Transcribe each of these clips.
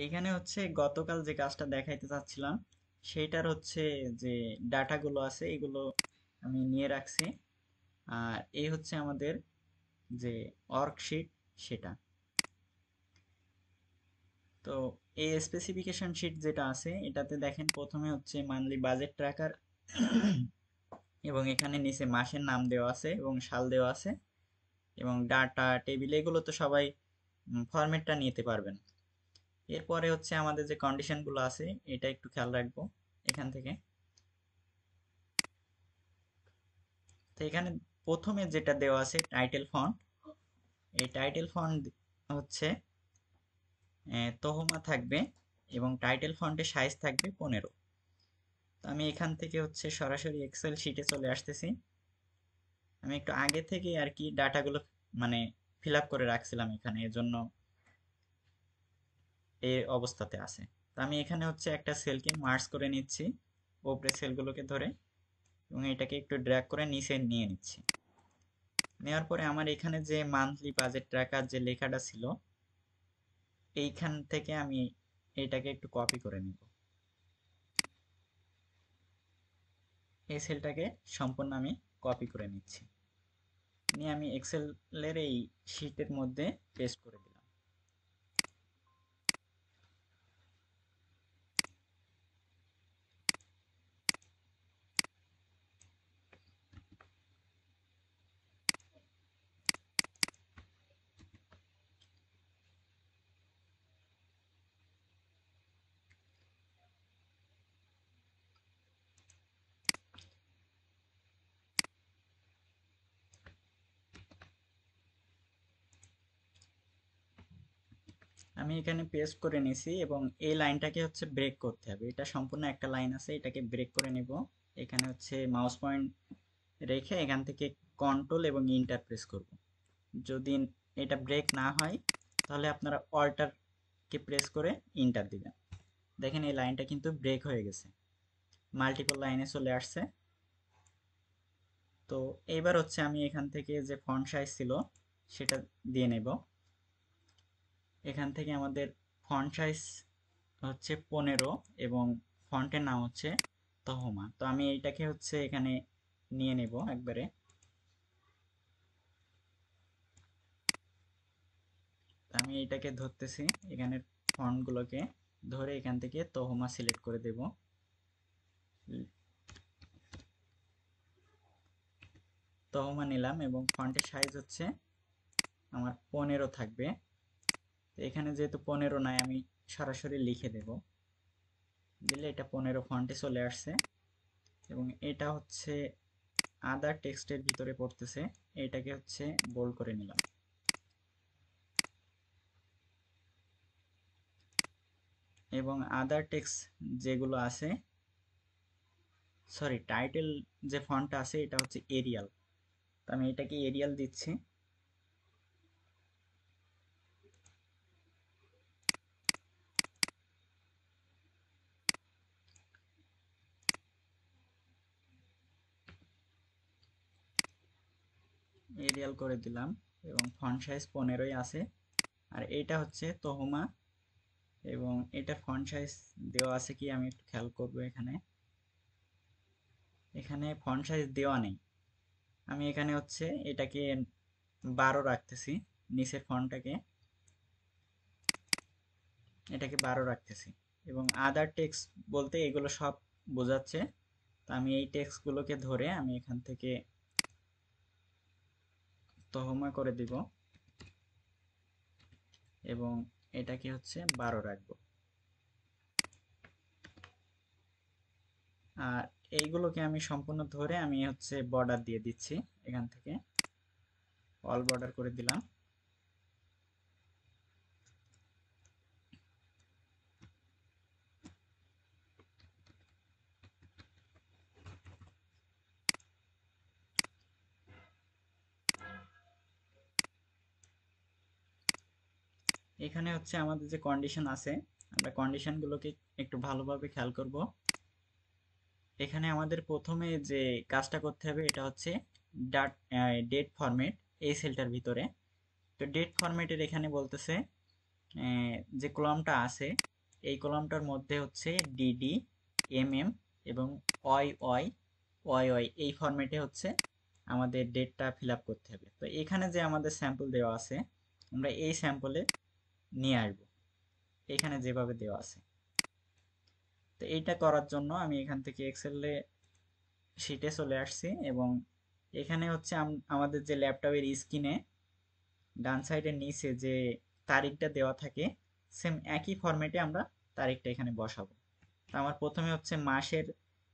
এইখানে হচ্ছে গতকাল যে কাজটা দেখাইতে চাচ্ছিলাম সেইটার হচ্ছে যে ডাটাগুলো আছে এগুলো আমি নিয়ে রাখছি। আর এই হচ্ছে আমাদের যে ওয়ার্কশিট সেটা। তো এই স্পেসিফিকেশন শিট যেটা আছে এটাতে দেখেন প্রথমে হচ্ছে মান্থলি বাজেট ট্র্যাকার এবং এখানে নিচে মাসের নাম দেওয়া আছে এবং সাল দেওয়া আছে এবং ডাটা টেবিল এগুলো তো সবাই ফরম্যাটটা নিতে পারবেন। এরপরে হচ্ছে আমাদের যে কন্ডিশনগুলো আছে এটা একটু খেয়াল রাখবো এখান থেকে। তো এখানে প্রথমে যেটা দেওয়া আছে টাইটেল ফন্ট, এই টাইটেল ফন্ট হচ্ছে তহমা থাকবে এবং টাইটেল ফন্টের সাইজ থাকবে 15। তো আমি এখান থেকে হচ্ছে সরাসরি এক্সেল শিটে চলে আসতেছি। আমি একটু আগে থেকে আর কি ডাটাগুলো মানে ফিল আপ করে রাখছিলাম এখানে, এজন্য এই অবস্থাতে আছে। তো আমি এখানে হচ্ছে একটা সেলকে মার্জ করে নিচ্ছি উপরে সেলগুলোকে ধরে এবং এটাকে একটু ড্র্যাগ করে নিচে নিয়ে নিচ্ছি। নেওয়ার পরে আমার এখানে যে মান্থলি বাজেট ট্র্যাকার যে লেখাটা ছিল এইখান থেকে আমি এটাকে একটু কপি করে নিব। এই সেলটাকে সম্পূর্ণ আমি কপি করে নিচ্ছি, নিয়ে আমি এক্সেলের এই শিটের মধ্যে পেস্ট করে দিলাম। আমি এখানে পেস্ট করে নিছি এবং এই লাইনটাকে হচ্ছে ব্রেক করতে হবে। এটা সম্পূর্ণ একটা লাইন আছে, এটাকে ব্রেক করে নিব। এখানে হচ্ছে মাউস পয়েন্ট রেখে এখান থেকে কন্ট্রোল এবং ইন্টার প্রেস করব। যদি এটা ব্রেক না হয় তাহলে আপনারা অল্টারকে প্রেস করে ইন্টার দিবেন। দেখেন এই লাইনটা কিন্তু ব্রেক হয়ে গেছে, মাল্টিপল লাইনে চলে আসছে। তো এইবার হচ্ছে আমি এখান থেকে যে ফন্ট সাইজ ছিল সেটা দিয়ে নেব। এখান থেকে আমাদের ফন্ট সাইজ হচ্ছে 15 এবং ফন্টের নাম হচ্ছে তহমা। তো আমি এইটাকে হচ্ছে এখানে নিয়ে নেব একবারে। আমি এটাকে ধরতেছি, এখানের ফন্টগুলোকে ধরে এখান থেকে তহমা সিলেক্ট করে দেব। তহমা নিলাম এবং ফন্টের সাইজ হচ্ছে আমার 15 থাকবে। তো এখানে যেহেতু 15 নাই আমি সরাসরি লিখে দেব, দিলে এটা 15 ফন্টে চলে আসছে। এবং এটা হচ্ছে আদার টেক্সটের ভিতরে পড়তেছে, এটাকে হচ্ছে বোল্ড করে নিলাম। এবং আদার টেক্সট যেগুলো আছে, সরি টাইটেল যে ফন্টটা আছে এটা হচ্ছে এরিয়াল। তো আমি এটাকে এরিয়াল দিচ্ছি। এরিয়াল করে দিলাম এবং ফন্ট সাইজ 15ই আছে। আর এইটা হচ্ছে তহমা এবং এটার ফন্ট সাইজ দেওয়া আছে কি আমি একটু খেয়াল করব। এখানে এখানে ফন্ট সাইজ দেওয়া নেই। আমি এখানে হচ্ছে এটাকে 12 রাখতেছি, নিচের ফন্টটাকে এটাকে 12 রাখতেছি। এবং আদার টেক্সট বলতে এগুলো সব বোঝাচ্ছে। তো আমি এই টেক্সটগুলোকে ধরে আমি এখান থেকে তহমা করে দিব এবং এটাকে হচ্ছে 12 রাখবো। আর এইগুলোকে আমি সম্পূর্ণ ধরে আমি হচ্ছে বর্ডার দিয়ে দিচ্ছি, এখান থেকে অল বর্ডার করে দিলাম। এখানে হচ্ছে আমাদের যে কন্ডিশন আছে আমরা কন্ডিশনগুলোকে একটু ভালোভাবে খেয়াল করব। এখানে আমাদের প্রথমে যে কাজটা করতে হবে এটা হচ্ছে ডেট ফরম্যাট এই সেলটার ভিতরে। তো ডেট ফরম্যাটের এখানে বলতেছে যে কলামটা আছে এই কলামটার মধ্যে হচ্ছে ডিডি, এমএম এবং ওয়াই ওয়াই ওয়াই ওয়াই এই ফরম্যাটে হচ্ছে আমাদের ডেটটা ফিল আপ করতে হবে। তো এখানে যে আমাদের স্যাম্পল দেওয়া আছে আমরা এই স্যাম্পলে নিয়ে আসবো এখানে যেভাবে দেওয়া আছে। তো এইটা করার জন্য আমি এখান থেকে এক্সেলে শিটে চলে আসছি এবং এখানে হচ্ছে আমাদের যে ল্যাপটপের স্ক্রিনে ডান সাইডের নিচে যে তারিখটা দেওয়া থাকে সেম একই ফরম্যাটে আমরা তারিখটা এখানে বসাবো। তো আমার প্রথমে হচ্ছে মাসের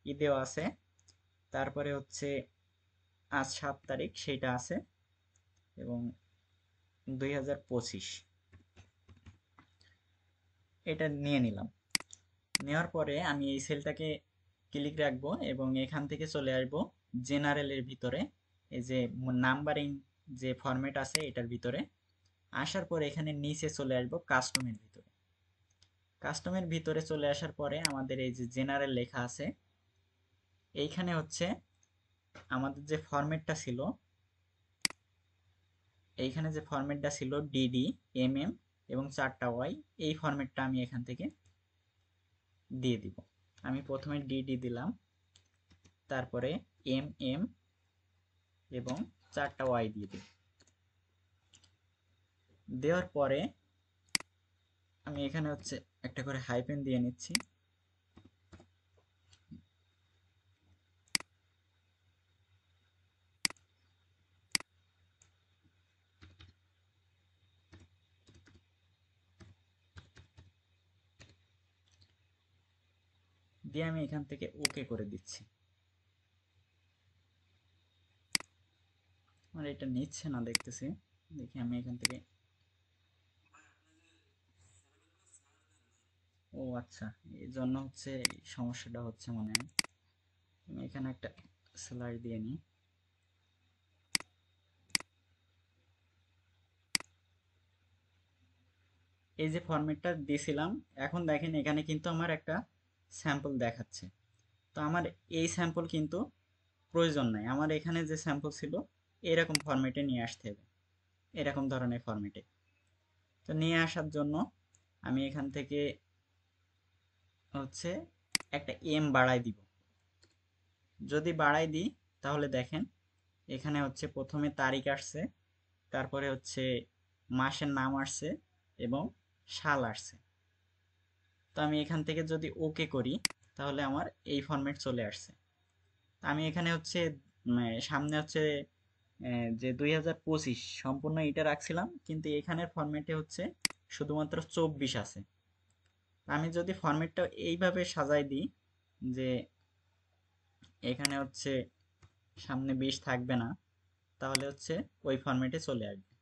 দেওয়া আছে, তারপরে হচ্ছে আজ 7 তারিখ সেইটা আছে এবং 2025 এটা নিয়ে নিলাম। নেওয়ার পরে আমি এই সেলটাকে ক্লিক রাখবো এবং এখান থেকে চলে আসবো জেনারেলের ভিতরে, এই যে নাম্বারিং যে ফরম্যাট আছে এটার ভিতরে আসার পরে এখানে নিচে চলে আসবো কাস্টমের ভিতরে। কাস্টমের ভিতরে চলে আসার পরে আমাদের এই যে জেনারেল লেখা আছে এইখানে হচ্ছে আমাদের যে ফরম্যাটটা ছিল এইখানে যে ফরম্যাটটা ছিল ডিডি, এমএম এবং 4টা ওয়াই এই ফরম্যাটটা আমি এখান থেকে দিয়ে দিব। আমি প্রথমে ডিডি দিলাম, তারপরে এমএম এবং 4টা ওয়াই দিয়ে দিব। দেওয়ার পরে আমি এখানে হচ্ছে একটা করে হাইফেন দিয়ে নিচ্ছি। দিয়ে আমি এখান থেকে ওকে করে দিচ্ছি। আমার এটা নিচ্ছে না দেখতেছি, দেখি আমি এখান থেকে। ও আচ্ছা, এই জন্য হচ্ছে এই সমস্যাটা হচ্ছে মনে হয়। আমি এখানে একটা স্যালারি দিয়ে নিই। এই যে ফরম্যাটটা দিয়েছিলাম এখন দেখেন এখানে কিন্তু আমার একটা স্যাম্পল দেখাচ্ছে। তো আমার এই স্যাম্পল কিন্তু প্রয়োজন নাই, আমার এখানে যে স্যাম্পল ছিল এরকম ফরম্যাটে নিয়ে আসতে হবে, এরকম ধরনের ফরম্যাটে। তো নিয়ে আসার জন্য আমি এখান থেকে হচ্ছে একটা এম বাড়াই দিব। যদি বাড়াই দিই তাহলে দেখেন এখানে হচ্ছে প্রথমে তারিখ আসছে, তারপরে হচ্ছে মাসের নাম আসছে এবং সাল আসছে। তো আমি এখান থেকে যদি ওকে করি তাহলে আমার এই ফরম্যাট চলে আসছে। আমি এখানে হচ্ছে সামনে হচ্ছে যে 2025 সম্পূর্ণ এটা রাখছিলাম, কিন্তু এখানের ফরম্যাটে হচ্ছে শুধুমাত্র 24 আছে। আমি যদি ফরম্যাটটা এইভাবে সাজাই দিই যে এখানে হচ্ছে সামনে 20 থাকবে না, তাহলে হচ্ছে ওই ফরম্যাটে চলে আসবে।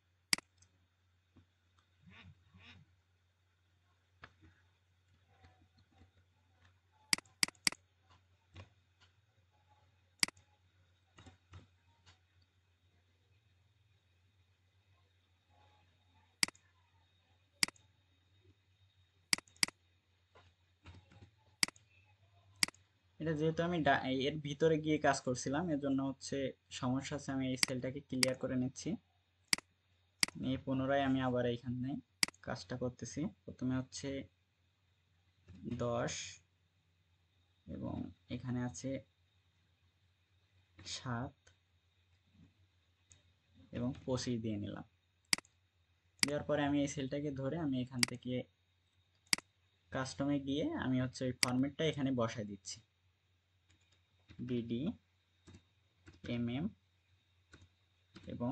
এটা যেহেতু আমি এর ভিতরে গিয়ে কাজ করছিলাম এর জন্য হচ্ছে সমস্যা আছে, আমি এই সেলটাকে ক্লিয়ার করে নিচ্ছি। নিয়ে পুনরায় আমি আবার এইখানে কাজটা করতেছি। প্রথমে হচ্ছে 10 এবং এখানে আছে 7 এবং 25 দিয়ে নিলাম। দেওয়ার পরে আমি এই সেলটাকে ধরে আমি এখান থেকে কাস্টমে গিয়ে আমি হচ্ছে ওই ফরম্যাটটা এখানে বসাই দিচ্ছি, ডিডি, এমএম এবং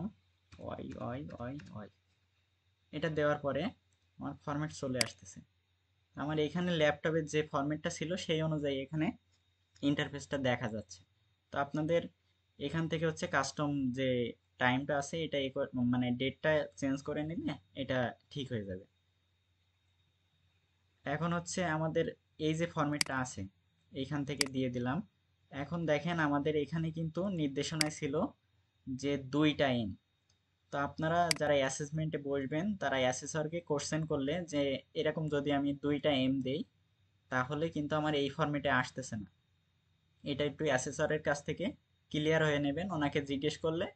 ওয়াই ওয়াই ওয়াই ওয়াই। এটা দেওয়ার পরে আমার ফরম্যাট চলে আসতেছে। আমার এখানে ল্যাপটপের যে ফরম্যাটটা ছিল সেই অনুযায়ী এখানে ইন্টারফেসটা দেখা যাচ্ছে। তো আপনাদের এখান থেকে হচ্ছে কাস্টম যে টাইমটা আছে এটা মানে ডেটটা চেঞ্জ করে নিলে এটা ঠিক হয়ে যাবে। এখন হচ্ছে আমাদের এই যে ফরম্যাটটা আছে এইখান থেকে দিয়ে দিলাম। এখন দেখেন আমাদের এখানে কিন্তু নির্দেশনায় ছিল যে 2টা এন। তো আপনারা যারা অ্যাসেসমেন্টে বসবেন তারা অ্যাসেসরকে কোশ্চেন করলে যে এরকম যদি আমি 2টা এম দেই তাহলে কিন্তু আমার এই ফরম্যাটে আসতেছে না। এটা একটু অ্যাসেসরের কাছ থেকে ক্লিয়ার হয়ে নেবেন, ওনাকে জিজ্ঞেস করলে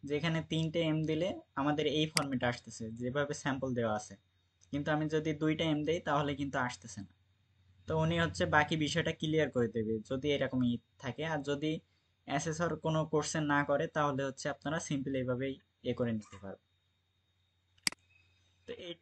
যে এখানে 3টে এম দিলে আমাদের এই ফরম্যাটে আসতেছে যেভাবে স্যাম্পল দেওয়া আছে। কিন্তু আমি যদি 2টা এম দেই তাহলে কিন্তু আসতেছে না। তো উনি হচ্ছে বাকি বিষয়টা ক্লিয়ার করে দেবে যদি এরকমই থাকে। আর যদি অ্যাসেসর কোনো কোশ্চেন না করে তাহলে হচ্ছে আপনারা সিম্পল এইভাবেই করে নিতে পারবেন। তো এই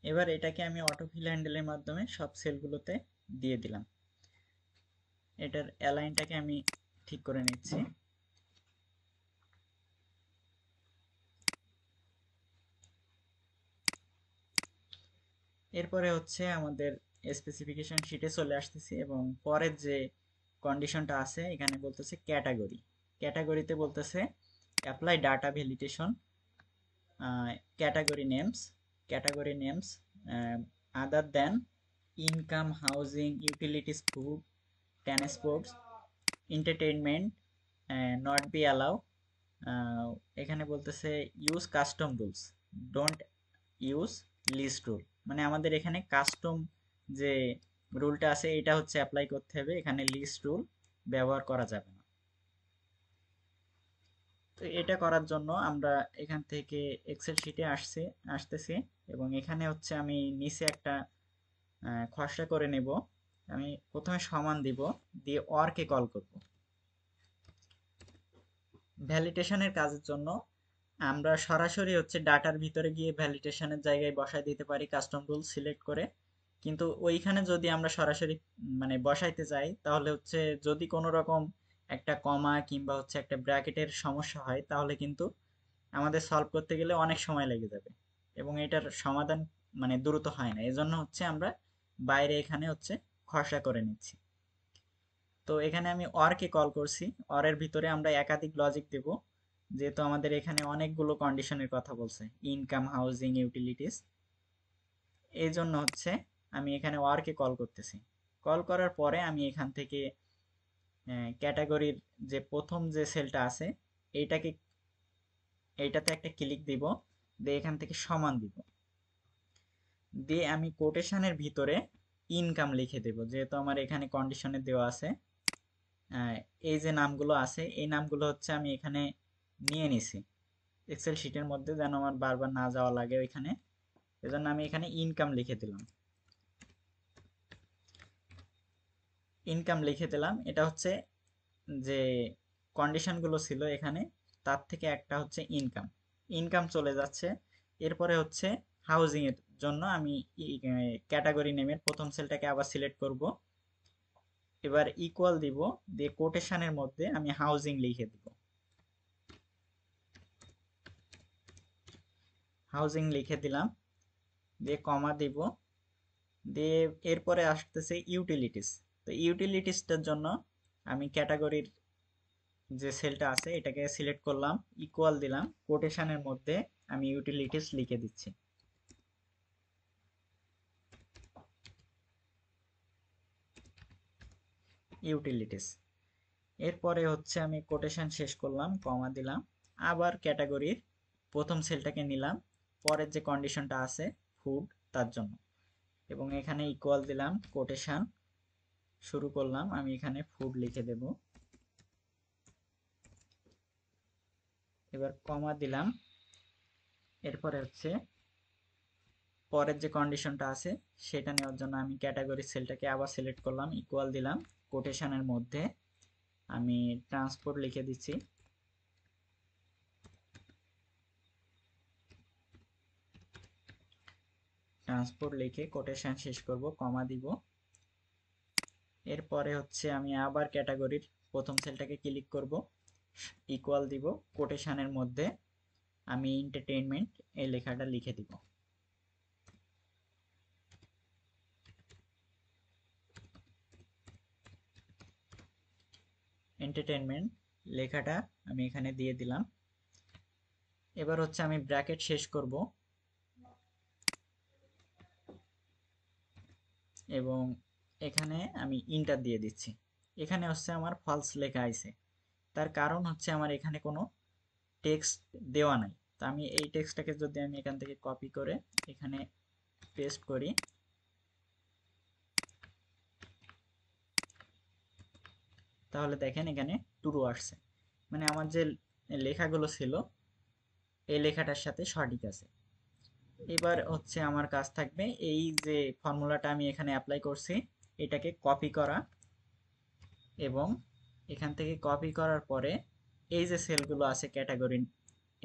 এবার এটাকে আমি অটো ফিল হ্যান্ডেলের মাধ্যমে সব সেলগুলোতে দিয়ে দিলাম। এটার অ্যালাইনটাকে আমি ঠিক করে নিচ্ছি। এরপরে হচ্ছে আমাদের স্পেসিফিকেশন শিটে চলে আসতেছি এবং পরের যে কন্ডিশনটা আছে এখানে বলতেছে ক্যাটাগরি। ক্যাটাগরিতে বলতেছে apply data validation category names other than income, housing, utilities, food, transports, entertainment not be allowed. এখানে বলতেছে use custom rules, don't use list rule. মানে আমাদের এখানে কাস্টম যে রুলটা আছে এটা হচ্ছে অ্যাপ্লাই করতে হবে, এখানে লিস্ট রুল ব্যবহার করা যাবে না। তো এটা করার জন্য আমরা এখান থেকে এক্সেল শিটে আসতেছি এবং এখানে হচ্ছে আমি নিচে একটা খসড়া করে নেব। আমি প্রথমে সমান দিব, দিয়ে অরকে কল করব। ভ্যালিডেশনের কাজের জন্য আমরা সরাসরি হচ্ছে ডাটার ভিতরে গিয়ে ভ্যালিডেশনের জায়গায় বসাই দিতে পারি কাস্টম রুল সিলেক্ট করে। কিন্তু ওইখানে যদি আমরা সরাসরি মানে বসাইতে যাই তাহলে হচ্ছে যদি কোনো রকম একটা কমা কিংবা হচ্ছে একটা ব্র্যাকেটের সমস্যা হয় তাহলে কিন্তু আমাদের সলভ করতে গেলে অনেক সময় লেগে যাবে এবং এটার সমাধান মানে দ্রুত হয় না। এজন্য হচ্ছে আমরা বাইরে এখানে হচ্ছে খসড়া করে নিচ্ছি। তো এখানে আমি অরকে কল করছি, অরের ভিতরে আমরা একাধিক লজিক দেব যেহেতু আমাদের এখানে অনেকগুলো কন্ডিশনের কথা বলছে, ইনকাম, হাউজিং, ইউটিলিটিস। এই জন্য হচ্ছে আমি এখানে অরকে কল করতেছি। কল করার পরে আমি এখান থেকে ক্যাটাগরির যে প্রথম যে সেলটা আছে এইটাকে এইটাতে একটা ক্লিক দিব, দিয়ে এখান থেকে সমান দিব, দিয়ে আমি কোটেশনের ভিতরে ইনকাম লিখে দেব যেহেতু আমার এখানে কন্ডিশনে দেওয়া আছে। এই যে নামগুলো আছে এই নামগুলো হচ্ছে আমি এখানে নিয়ে নিছি এক্সেল শিটের মধ্যে যেন আমার বারবার না যাওয়া লাগে ওইখানে। এজন্য আমি এখানে ইনকাম লিখে দিলাম। ইনকাম লিখে দিলাম, এটা হচ্ছে যে কন্ডিশনগুলো ছিল এখানে তার থেকে একটা হচ্ছে ইনকাম। ইনকাম চলে যাচ্ছে। এরপরে হচ্ছে হাউজিং এর জন্য আমি ক্যাটাগরি নেমের প্রথম সেলটাকে আবার সিলেক্ট করব। এবার ইকুয়াল দিব, দিয়ে কোটেশনের মধ্যে আমি হাউজিং লিখে দিব। হাউজিং লিখে দিলাম, দিয়ে কমা দিব, দিয়ে এরপরে আসতেছে ইউটিলিটিস। তো ইউটিলিটিসটার জন্য আমি ক্যাটাগরির যে সেলটা আছে এটাকে সিলেক্ট করলাম, ইকুয়াল দিলাম, কোটেশনের মধ্যে আমি ইউটিলিটিস লিখে দিচ্ছি। ইউটিলিটিস। এরপরে হচ্ছে আমি কোটেশন শেষ করলাম, কমা দিলাম, আবার ক্যাটাগরির প্রথম সেলটাকে নিলাম পরের যে কন্ডিশনটা আছে ফুড তার জন্য, এবং এখানে ইকুয়াল দিলাম, কোটেশন শুরু করলাম, আমি এখানে ফুড লিখে দেব। এবার কমা দিলাম, এরপরে হচ্ছে পরের যে কন্ডিশনটা আছে সেটা নেওয়ার জন্য আমি ক্যাটাগরি সেলটাকে আবার সিলেক্ট করলাম, ইকুয়াল দিলাম, কোটেশনের মধ্যে আমি ট্রান্সপোর্ট লিখে দিচ্ছি। ট্রান্সপোর্ট লিখে কোটেশন শেষ করব, কমা দিব। এরপরে হচ্ছে আমি আবার ক্যাটাগরির প্রথম সেলটাকে ক্লিক করব, ইকুয়াল দিব, কোটেশনের মধ্যে আমি এন্টারটেইনমেন্ট এই লেখাটা লিখে দিব। এন্টারটেইনমেন্ট লেখাটা আমি এখানে দিয়ে দিলাম। এবার হচ্ছে আমি ব্র্যাকেট শেষ করব এবং এখানে আমি ইন্টার দিয়ে দিচ্ছি। এখানে হচ্ছে আমার ফলস লেখা আছে, তার কারণ হচ্ছে আমার এখানে কোনো টেক্সট দেওয়া নাই। তো আমি এই টেক্সটটাকে যদি আমি এখান থেকে কপি করে এখানে পেস্ট করি, তাহলে দেখেন এখানে ট্রু আসছে, মানে আমার যে লেখাগুলো ছিল এই লেখাটার সাথে সঠিক আছে। এবার হচ্ছে আমার কাজ থাকবে এই যে ফর্মুলাটা আমি এখানে অ্যাপ্লাই করছি এটাকে কপি করা, এবং এখান থেকে কপি করার পরে এই যে সেলগুলো আছে ক্যাটাগরি,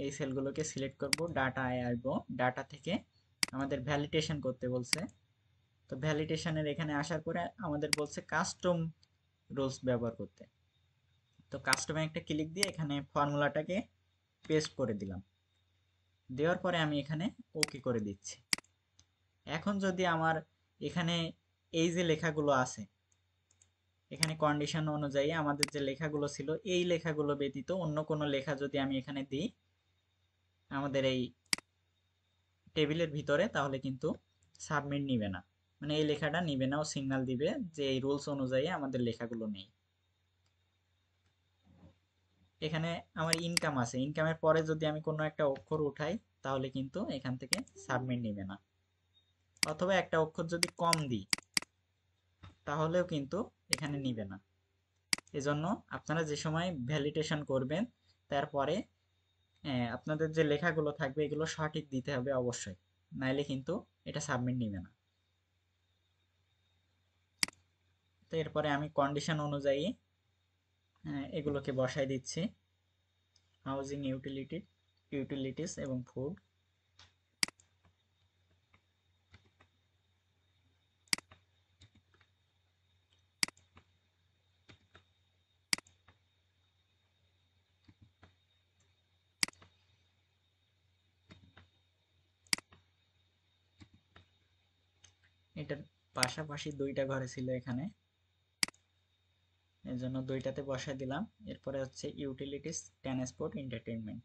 এই সেলগুলোকে সিলেক্ট করব, ডাটায় আসবো, ডাটা থেকে আমাদের ভ্যালিডেশন করতে বলছে। তো ভ্যালিডেশনের এখানে আসার পরে আমাদের বলছে কাস্টম রুলস ব্যবহার করতে। তো কাস্টমে একটা ক্লিক দিয়ে এখানে ফর্মুলাটাকে পেস্ট করে দিলাম, দেওয়ার পরে আমি এখানে ওকে করে দিচ্ছি। এখন যদি আমার এখানে এই যে লেখাগুলো আছে, এখানে কন্ডিশন অনুযায়ী আমাদের যে লেখাগুলো ছিল এই লেখাগুলো ব্যতীত অন্য কোনো লেখা যদি আমি এখানে দিই আমাদের এই টেবিলের ভিতরে, তাহলে কিন্তু সাবমিট নিবে না, মানে এই লেখাটা নিবে না, ও সিগন্যাল দিবে যে এই রুলস অনুযায়ী আমাদের লেখাগুলো নেই। এখানে আমার ইনকাম আছে, ইনকামের পরে যদি আমি কোনো একটা অক্ষর উঠাই তাহলে কিন্তু এখান থেকে সাবমিট নিবে না, অথবা একটা অক্ষর যদি কম দিই তাহলেও কিন্তু এখানে নিবে না। এজন্য আপনারা যে সময় ভ্যালিডেশন করবেন তারপরে আপনাদের যে লেখাগুলো থাকবে এগুলো সঠিক দিতে হবে অবশ্যই, নাইলে কিন্তু এটা সাবমিট নিবে না। তো এরপরে আমি কন্ডিশন অনুযায়ী এগুলোকে বসাই দিচ্ছি, হাউজিং ইউটিলিটিস এবং ফুড। এটার পাশাপাশি দুইটা ঘরে ছিল এখানে, এর জন্য দুইটাতে বসাই দিলাম। এরপরে হচ্ছে ইউটিলিটিস ট্রান্সপোর্ট এন্টারটেইনমেন্ট।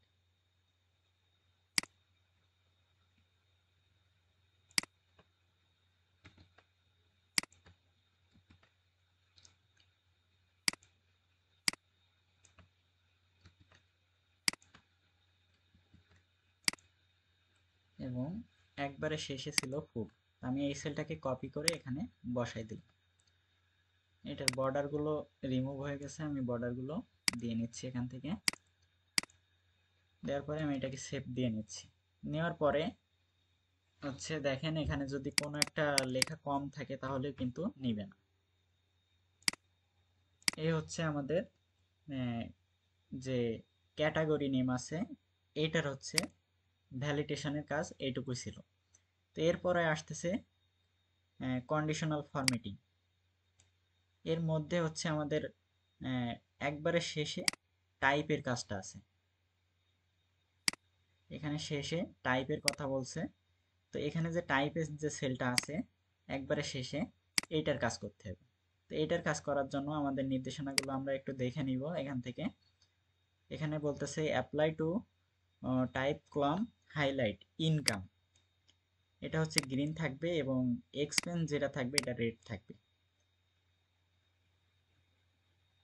এবং একবারে শেষে ছিল ফুড, আমি এই সেলটাকে কপি করে এখানে বসাই দিলাম। এটার বর্ডারগুলো রিমুভ হয়ে গেছে, আমি বর্ডারগুলো দিয়ে নিচ্ছি এখান থেকে। দেওয়ার পরে আমি এটাকে সেভ দিয়ে নিচ্ছি। নেওয়ার পরে হচ্ছে দেখেন এখানে যদি কোনো একটা লেখা কম থাকে তাহলে কিন্তু নিবে না। এই হচ্ছে আমাদের যে ক্যাটাগরি নেম আছে এইটার হচ্ছে ভ্যালিডেশনের কাজ এইটুকুই ছিল। তো এরপরে আসতেছে কন্ডিশনাল ফরম্যাটিং। এর মধ্যে হচ্ছে আমাদের একবারে শেষে টাইপের কাজটা আছে, এখানে শেষে টাইপের কথা বলছে। তো এখানে যে টাইপের যে সেলটা আছে একবারে শেষে এইটার কাজ করতে হবে। তো এইটার কাজ করার জন্য আমাদের নির্দেশনাগুলো আমরা একটু দেখে নিব এখান থেকে। এখানে বলতেছে apply to type column highlight income, এটা হচ্ছে গ্রিন থাকবে এবং এক্সপেন্স যেটা থাকবে এটা রেড থাকবে।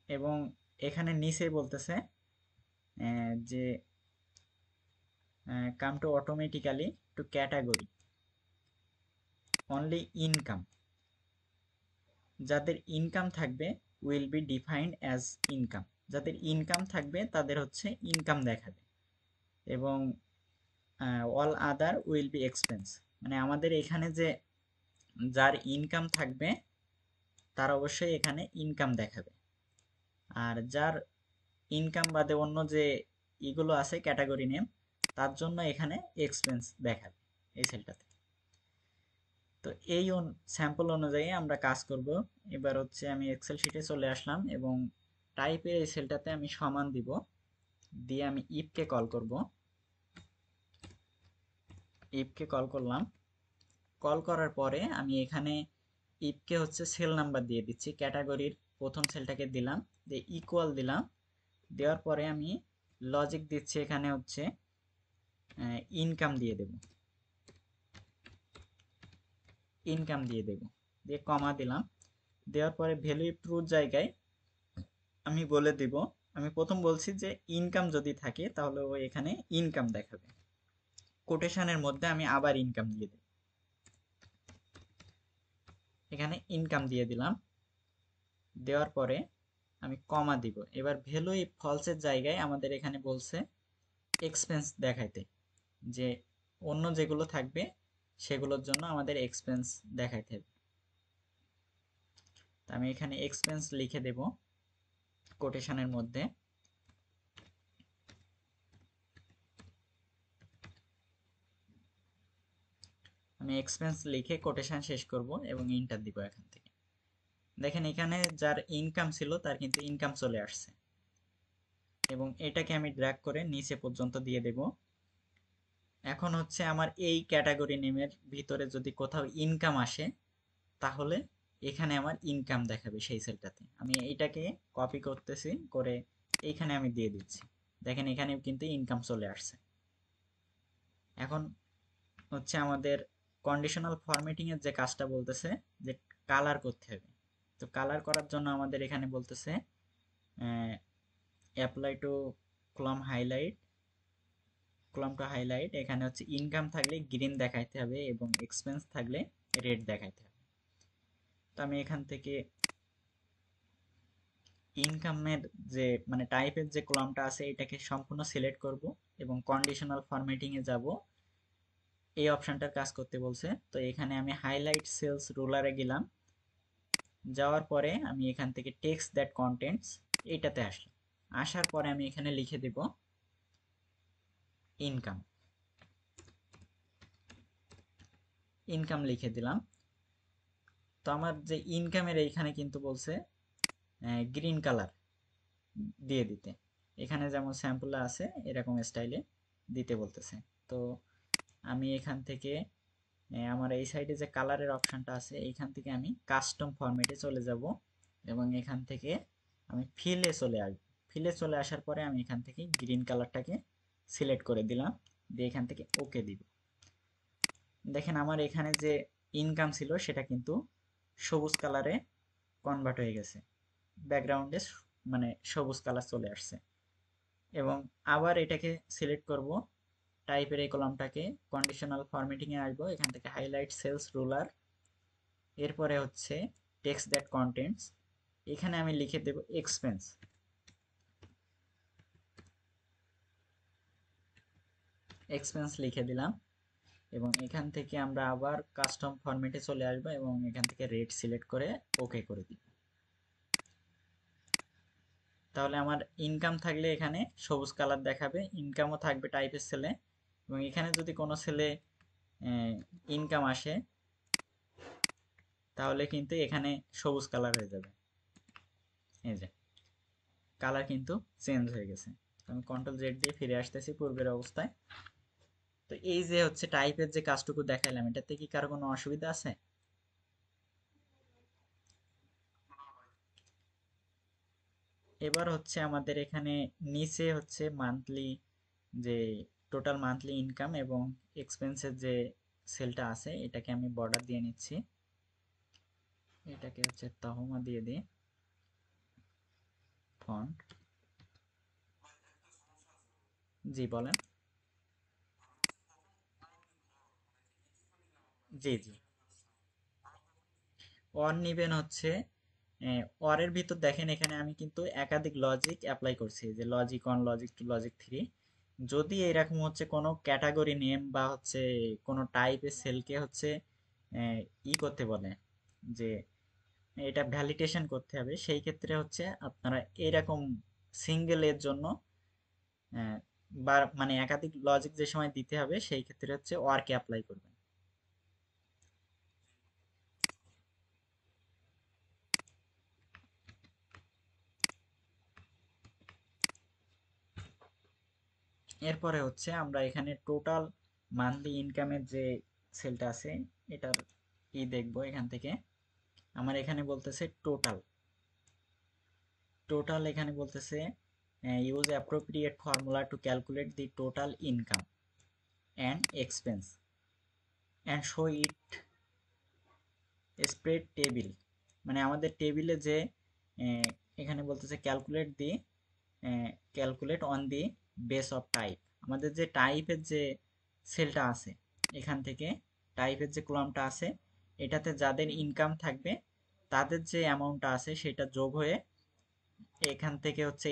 এবং এখানে নিচে বলতেছে যে come to automatically to category only income, যাদের ইনকাম থাকবে will be defined as income, যাদের ইনকাম থাকবে তাদের হচ্ছে ইনকাম দেখাবে, এবং all other will be expense, মানে আমাদের এখানে যে যার ইনকাম থাকবে তার অবশ্যই এখানে ইনকাম দেখাবে, আর যার ইনকাম বাদে অন্য যে ইগুলো আছে ক্যাটাগরি নেম তার জন্য এখানে এক্সপেন্স দেখাবে এই সেলটাতে। এই স্যাম্পল অনুযায়ী আমরা কাজ করব। এবার হচ্ছে আমি এক্সেল শিটে চলে আসলাম এবং টাইপের এই সেলটাতে আমি সমান দিব, দিয়ে আমি ইফকে কল করব। ইফকে কল করলাম। কল করার পরে আমি এখানে ইফকে হচ্ছে সেল নাম্বার দিয়ে দিচ্ছি, ক্যাটাগরির প্রথম সেলটাকে দিলাম, দিয়ে ইকুয়াল দিলাম। দেওয়ার পরে আমি লজিক দিচ্ছি, এখানে হচ্ছে ইনকাম দিয়ে দেব, ইনকাম দিয়ে দেব, দিয়ে কমা দিলাম। দেওয়ার পরে ভ্যালু ট্রুর জায়গায় আমি বলে দিব, আমি প্রথম বলছি যে ইনকাম যদি থাকে তাহলে ও এখানে ইনকাম দেখাবে। কোটেশনের মধ্যে আমি আবার ইনকাম দিয়ে দেব, এখানে ইনকাম দিয়ে দিলাম। দেওয়ার পরে আমি কমা দিব। এবার ভ্যালু ফলসের জায়গায় আমাদের এখানে বলছে এক্সপেন্স দেখাইতে, যে অন্য যেগুলো থাকবে সেগুলোর জন্য আমাদের এক্সপেন্স দেখাইতে হবে। আমি এখানে এক্সপেন্স লিখে দেব কোটেশনের মধ্যে। আমি এক্সপেন্স লিখে কোটেশন শেষ করব এবং ইন্টার দিব এখান থেকে। দেখেন এখানে যার ইনকাম ছিল তার কিন্তু ইনকাম চলে আসছে, এবং এটাকে আমি ড্র্যাগ করে নিচে পর্যন্ত দিয়ে দেব। এখন হচ্ছে আমার এই ক্যাটাগরি নেমের ভিতরে যদি কোথাও ইনকাম আসে তাহলে এখানে আমার ইনকাম দেখাবে সেই সেলটাতে। আমি এইটাকে কপি করতেছি, করে এইখানে আমি দিয়ে দিচ্ছি। দেখেন এখানে কিন্তু ইনকাম চলে আসছে। এখন হচ্ছে আমাদের কন্ডিশনাল ফরম্যাটিং এর যে কাজটা বলতেছে যে কালার করতে হবে। তো কালার করার জন্য আমাদের এখানে বলতেছে apply to column highlight, column to highlight. এখানে হচ্ছে ইনকাম থাকলে গ্রিন দেখাইতে হবে এবং এক্সপেন্স থাকলে রেড দেখাইতে হবে। তো আমি এখান থেকে ইনকামের যে মানে টাইপের যে কলামটা আছে এটাকে সম্পূর্ণ সিলেক্ট করব এবং কন্ডিশনাল ফরম্যাটিং এ যাব। এই অপশনটার কাজ করতে বলছে। তো এখানে আমি হাইলাইট সেলস রুলারে গেলাম। যাওয়ার পরে আমি এখান থেকে টেক্সট দ্যাট কন্টেন্টস এইটাতে আসলাম। আসার পরে আমি এখানে লিখে দেব ইনকাম, ইনকাম লিখে দিলাম। তো আমার যে ইনকামের এইখানে কিন্তু বলছে গ্রিন কালার দিয়ে দিতে। এখানে যেমন স্যাম্পলে আছে এরকম স্টাইলে দিতে বলতেছে। তো আমি এখান থেকে আমার এই সাইডে যে কালারের অপশনটা আছে এইখান থেকে আমি কাস্টম ফরম্যাটে চলে যাব এবং এখান থেকে আমি ফিলে চলে আসব। ফিলে চলে আসার পরে আমি এখান থেকে গ্রিন কালারটাকে সিলেক্ট করে দিলাম, দিয়ে এখান থেকে ওকে দিব। দেখেন আমার এখানে যে ইনকাম ছিল সেটা কিন্তু সবুজ কালারে কনভার্ট হয়ে গেছে, ব্যাকগ্রাউন্ডে মানে সবুজ কালার চলে আসছে। এবং আবার এটাকে সিলেক্ট করব, টাইপের এই কলামটাকে কন্ডিশনাল ফরম্যাটিং এ আসবো, এখান থেকে হাইলাইট সেলস রুলার, এরপরে হচ্ছে টেক্সট দ্যাট কন্টেন্টস, এখানে আমি লিখে দেব এক্সপেন্স, এক্সপেন্স লিখে দিলাম। এবং এখান থেকে আমরা আবার কাস্টম ফরম্যাটে চলে আসবো এবং এখান থেকে রেড সিলেক্ট করে ওকে করে দিব। তাহলে আমার ইনকাম থাকলে এখানে সবুজ কালার দেখাবে, ইনকামও থাকবে টাইপের সেলে, এবং এখানে যদি কোনো সেলে ইনকাম আসে তাহলে কিন্তু এখানে সবুজ কালার হয়ে যাবে। এই যে কালার কিন্তু চেঞ্জ হয়ে গেছে। আমি কন্ট্রোল জেড দিয়ে ফিরে আসতেছি পূর্বের অবস্থায়। তো এই যে হচ্ছে টাইপের যে কাজটুকু দেখাইলাম, এটাতে কি কারো কোনো অসুবিধা আছে? এবার হচ্ছে আমাদের এখানে নিচে হচ্ছে মান্থলি যে টোটাল মান্থলি ইনকাম এবং এক্সপেন্সের যে সেলটা আছে এটাকে আমি বর্ডার দিয়ে নিচ্ছি। এটাকে হচ্ছে তহমা দিয়ে দিই, ফন্ট। জি বলেন। জি জি, অর নিবেন হচ্ছে অরের ভিতর দেখেন এখানে আমি কিন্তু একাধিক লজিক অ্যাপ্লাই করছি, যে logic one, logic two, logic three. যদি এরকম হচ্ছে কোনো ক্যাটাগরি নেম বা হচ্ছে কোনো টাইপের সেলকে হচ্ছে ই করতে বলে, যে এটা ভ্যালিডেশন করতে হবে, সেই ক্ষেত্রে হচ্ছে আপনারা এরকম সিঙ্গেল এর জন্য বা মানে একাধিক লজিক যে সময় দিতে হবে সেই ক্ষেত্রে হচ্ছে ওয়ার্কে অ্যাপ্লাই করবেন। এরপরে হচ্ছে আমরা এখানে টোটাল মান্থলি ইনকামের যে সেলটা আছে এটার দেখবো এখান থেকে। আমার এখানে বলতেছে টোটাল টোটাল এখানে বলতেছে use appropriate formula to calculate the total income and expense and show it spread table. মানে আমাদের টেবিলে যে এখানে বলতেছে calculate on the base of type. আমাদের যে টাইপের যে সেলটা আছে এখান থেকে টাইপের যে কলামটা আছে এটাতে যাদের ইনকাম থাকবে তাদের যে অ্যামাউন্টটা আছে সেটা যোগ হয়ে এখান থেকে হচ্ছে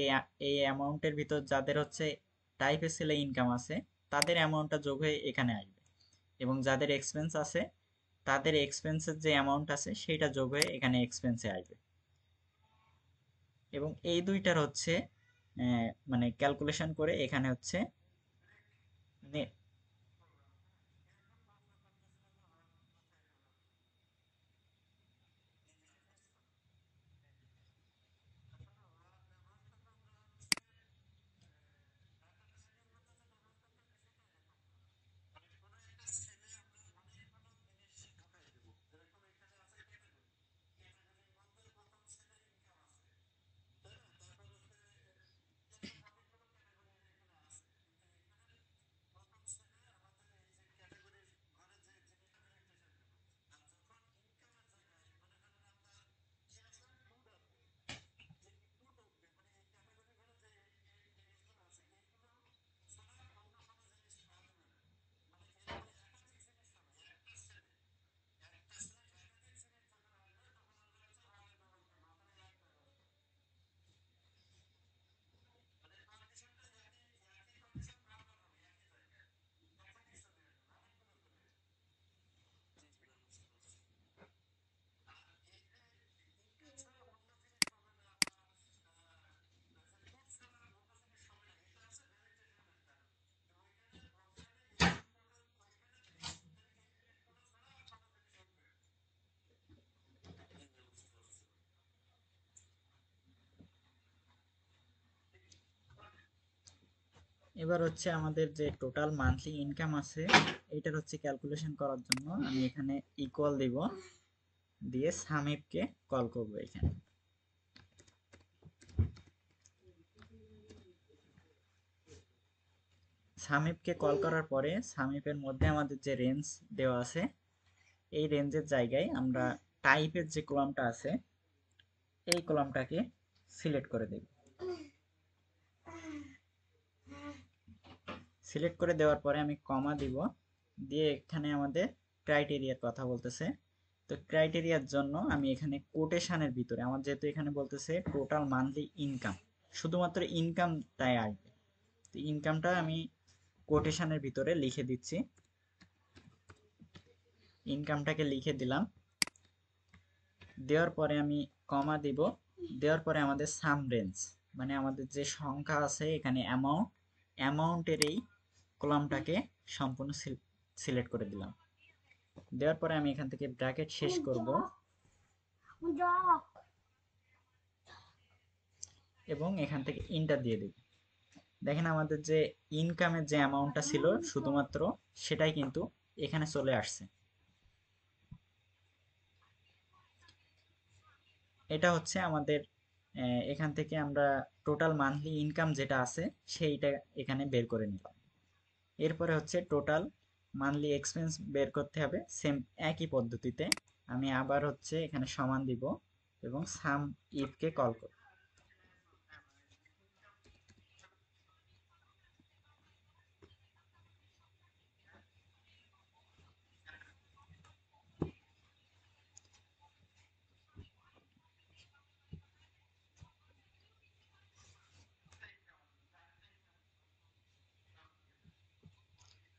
এই অ্যামাউন্টের ভিতর যাদের হচ্ছে টাইপের সেলে ইনকাম আছে তাদের অ্যামাউন্টটা যোগ হয়ে এখানে আসবে, এবং যাদের এক্সপেন্স আছে তাদের এক্সপেন্সের যে অ্যামাউন্ট আছে সেটা যোগ হয়ে এখানে এক্সপেন্সে আসবে। এবং এই দুইটার হচ্ছে মানে ক্যালকুলেশন করে এখানে হচ্ছে এবার হচ্ছে আমাদের যে টোটাল মান্থলি ইনকাম আছে এটার হচ্ছে ক্যালকুলেশন করার জন্য আমি এখানে ইকুয়াল দিব, দিয়ে সামিপকে কল করব। এখানে সামিপকে কল করার পরে সামিপের মধ্যে আমাদের যে রেঞ্জ দেওয়া আছে এই রেঞ্জের জায়গায় আমরা টাইপের যে কলামটা আছে এই কলামটাকে সিলেক্ট করে দেব। সিলেক্ট করে দেওয়ার পরে আমি কমা দিব, দিয়ে এখানে আমাদের ক্রাইটেরিয়ার কথা বলতেছে। তো ক্রাইটেরিয়ার জন্য আমি এখানে কোটেশনের ভিতরে আমার যেহেতু এখানে বলতেছে টোটাল মান্থলি ইনকাম, শুধুমাত্র ইনকামটাই আসবে, তো ইনকামটা আমি কোটেশনের ভিতরে লিখে দিচ্ছি। ইনকামটাকে লিখে দিলাম, দেওয়ার পরে আমি কমা দিব, দেওয়ার পরে আমাদের সাম রেঞ্জ মানে আমাদের যে সংখ্যা আছে এখানে অ্যামাউন্টের এই কলামটাকে সম্পূর্ণ সিলেক্ট করে দিলাম। দেওয়ার পরে আমি এখান থেকে ব্র্যাকেট শেষ করব এবং এখান থেকে ইন্টার দিয়ে দেব। দেখেন আমাদের যে ইনকামের যে অ্যামাউন্টটা ছিল শুধুমাত্র সেটাই কিন্তু এখানে চলে আসছে। এটা হচ্ছে আমাদের এখান থেকে আমরা টোটাল মান্থলি ইনকাম যেটা আছে সেইটা এখানে বের করে নিলাম। এরপরে হচ্ছে টোটাল মান্থলি এক্সপেন্স বের করতে হবে সেম একই পদ্ধতিতে। আমি আবার হচ্ছে এখানে সমান দিব এবং সাম ইফকে কল করব।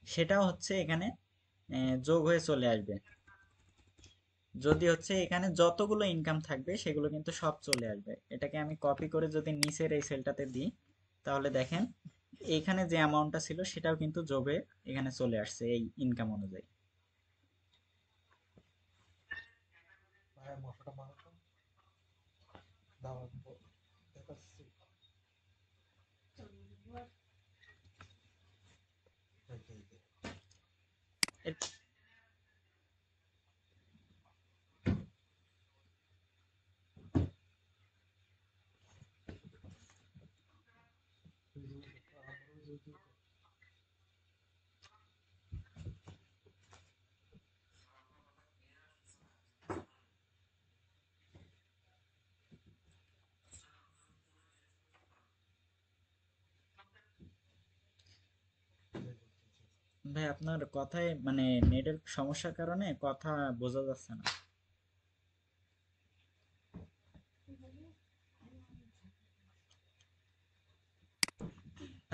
সেটাও হচ্ছে এখানে যোগ হয়ে চলে আসবে। যদি হচ্ছে এখানে যতগুলো ইনকাম থাকবে সেগুলো কিন্তু সব চলে আসবে। এটাকে আমি কপি করে যদি নিচের এই সেলটাতে দিই তাহলে দেখেন এইখানে যে অ্যামাউন্টটা ছিল সেটাও কিন্তু যোগ হয়ে এখানে চলে আসছে এই ইনকাম অনুযায়ী। ভাই আপনার কথায় মানে নেটের সমস্যার কারণে কথা বোঝা যাচ্ছে না।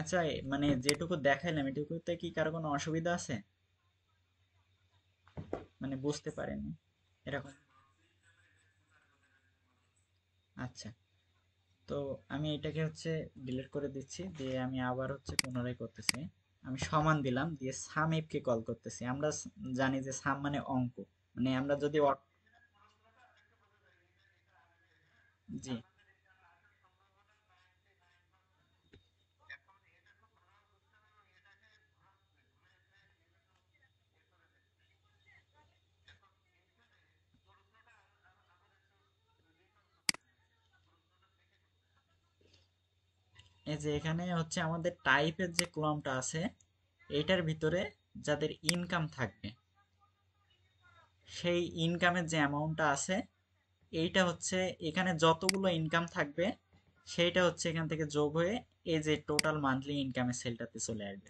আচ্ছা, মানে যেটুকু দেখাইলাম এটুকুতে কি কারো কোনো অসুবিধা আছে? মানে বুঝতে পারেনি এরকম? আচ্ছা, তো আমি এটাকে হচ্ছে ডিলিট করে দিচ্ছি, দিয়ে আমি আবার হচ্ছে পুনরায় করতেছি। আমি সমান দিলাম, দিয়ে সাম কে কল করতেছি। আমরা জানি যে সাম মানে অঙ্ক, মানে আমরা যদি জি, এই যে এখানে হচ্ছে আমাদের টাইপের যে কলামটা আছে, এইটার ভিতরে যাদের ইনকাম থাকবে সেই ইনকামের যে অ্যামাউন্টটা আছে, এইটা হচ্ছে এখানে যতগুলো ইনকাম থাকবে সেইটা হচ্ছে এখান থেকে যোগ হয়ে এই যে টোটাল মান্থলি ইনকামের সেলটাতে চলে আসবে।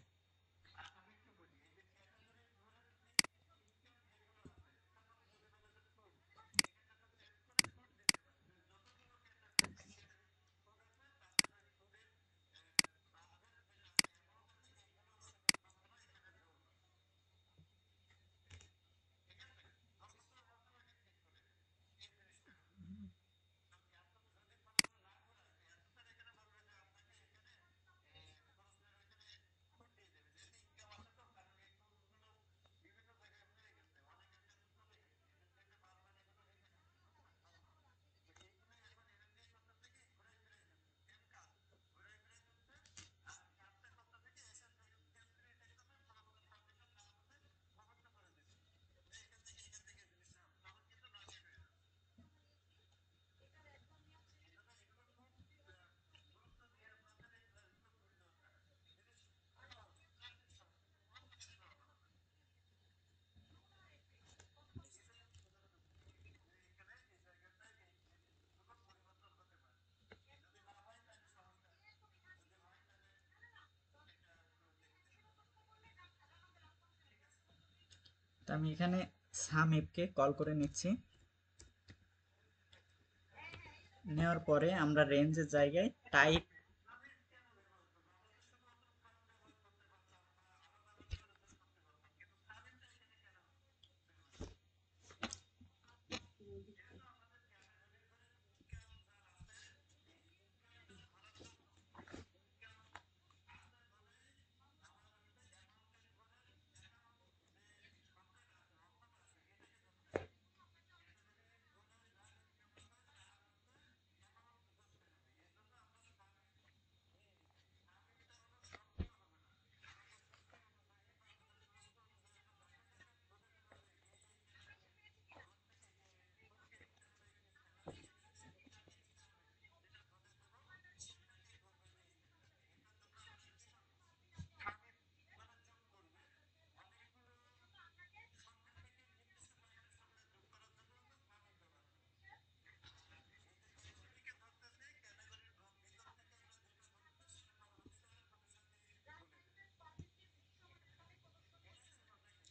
তো আমি এখানে সাম কে কল করে নিচ্ছি। নেওয়ার পরে আমরা রেঞ্জের জায়গায় টাইপ,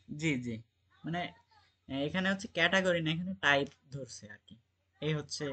জি জি, মানে এখানে হচ্ছে ক্যাটাগরি না, এখানে টাইপ ধরছে আর কি। এই হচ্ছে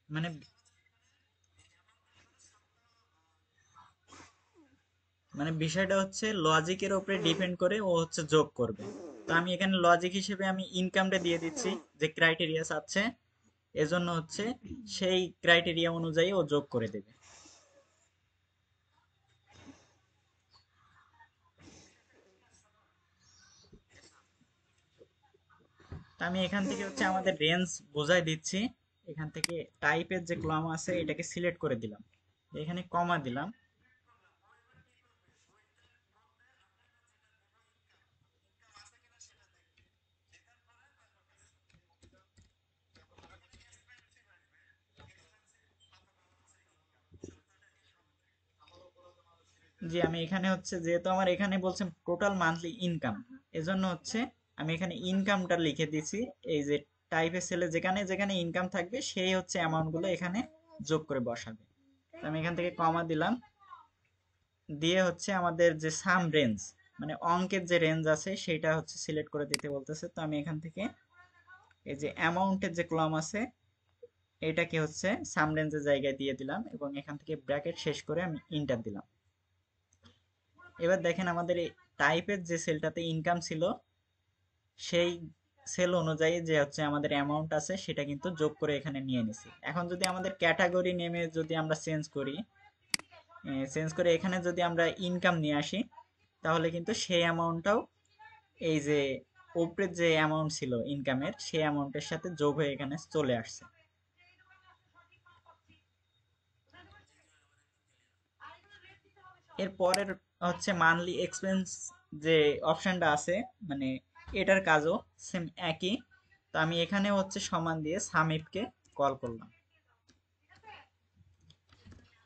মানে মানে বিষয়টা হচ্ছে লজিকের উপরে ডিপেন্ড করে ও হচ্ছে যোগ করবে। তো আমি এখানে লজিক হিসেবে আমি ইনকামটা দিয়ে দিচ্ছি, যে ক্রাইটেরিয়া আছে এজন্য হচ্ছে সেই ক্রাইটেরিয়া অনুযায়ী ও যোগ করে দেবে। তো আমি এখান থেকে হচ্ছে আমাদের রেঞ্জ বোঝাই দিচ্ছি। এখান থেকে টাইপের যে কলাম আছে এটাকে সিলেক্ট করে দিলাম, এখানে কমা দিলাম। জি, আমি এখানে হচ্ছে যেহেতু আমার এখানে বলছে টোটাল মান্থলি ইনকাম, এজন্য হচ্ছে আমি এখানে ইনকামটা লিখে দিছি। এই যে টাইপের সেলে যেখানে যেখানে ইনকাম থাকবে সেই হচ্ছে অ্যামাউন্ট গুলো এখানে যোগ করে বসাবে। তো আমি এখান থেকে কমা দিলাম, দিয়ে হচ্ছে আমাদের যে সাম রেঞ্জ মানে অঙ্কের যে রেঞ্জ আছে সেটা হচ্ছে সিলেক্ট করে দিতে বলতেছে। তো আমি এখান থেকে এই যে অ্যামাউন্টের যে কলাম আছে এটাকে হচ্ছে সাম রেঞ্জের জায়গায় দিয়ে দিলাম এবং এখান থেকে ব্র্যাকেট শেষ করে আমি ইন্টার দিলাম। এবার দেখেন আমাদের এই টাইপের যে সেলটাতে ইনকাম ছিল সেই সেল অনুযায়ী যে হচ্ছে আমাদের অ্যামাউন্ট আছে সেটা কিন্তু যোগ করে এখানে নিয়ে নিছি। এখন যদি আমাদের ক্যাটাগরি নেমে যদি আমরা চেঞ্জ করে এখানে যদি আমরা ইনকাম নিয়ে আসি, তাহলে কিন্তু সেই অ্যামাউন্টটাও এই যে উপরের যে অ্যামাউন্ট ছিল ইনকামের সেই অ্যামাউন্টের সাথে যোগ হয়ে এখানে চলে আসছে। এর পরের হচ্ছে মান্থলি এক্সপেন্স যে অপশনটা আছে, মানে এটার কাজও সেম একই। তো আমি এখানে হচ্ছে সমান দিয়ে সামিপকে কল করলাম।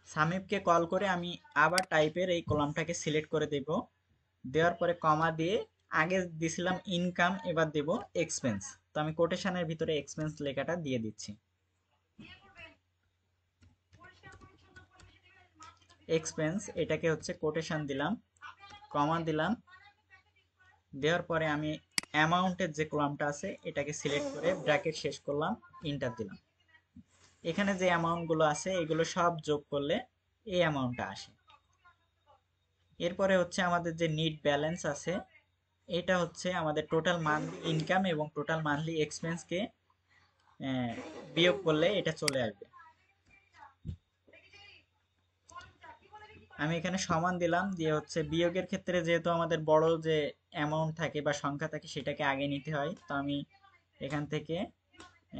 সামিপকে কল করে আমি আবার টাইপের এই কলামটাকে সিলেক্ট করে দেব, দেওয়ার পরে কমা দিয়ে আগে দিছিলাম ইনকাম, এবার দেব এক্সপেন্স। তো আমি কোটেশনের ভিতরে এক্সপেন্স লেখাটা দিয়ে দিচ্ছি। এক্সপেন্স এটাকে হচ্ছে কোটেশন দিলাম, কমা দিলাম, দেওয়ার পরে আমি অ্যামাউন্টের যে কলামটা আছে এটাকে সিলেক্ট করে ব্র্যাকেট শেষ করলাম, ইন্টার দিলাম। এখানে যে অ্যামাউন্ট গুলো আছে এগুলো সব যোগ করলে এই অ্যামাউন্টটা আসে। এরপরে হচ্ছে আমাদের যে নিট ব্যালেন্স আছে, এটা হচ্ছে আমাদের টোটাল মান্থলি ইনকাম এবং টোটাল মান্থলি এক্সপেন্সকে বিয়োগ করলে এটা চলে আসবে। আমি এখানে সমান দিলাম, দিয়ে হচ্ছে বিয়োগের ক্ষেত্রে যেহেতু আমাদের বড় যে অ্যামাউন্ট থাকে বা সংখ্যা থাকে সেটাকে আগে নিতে হয়। তো আমি এখান থেকে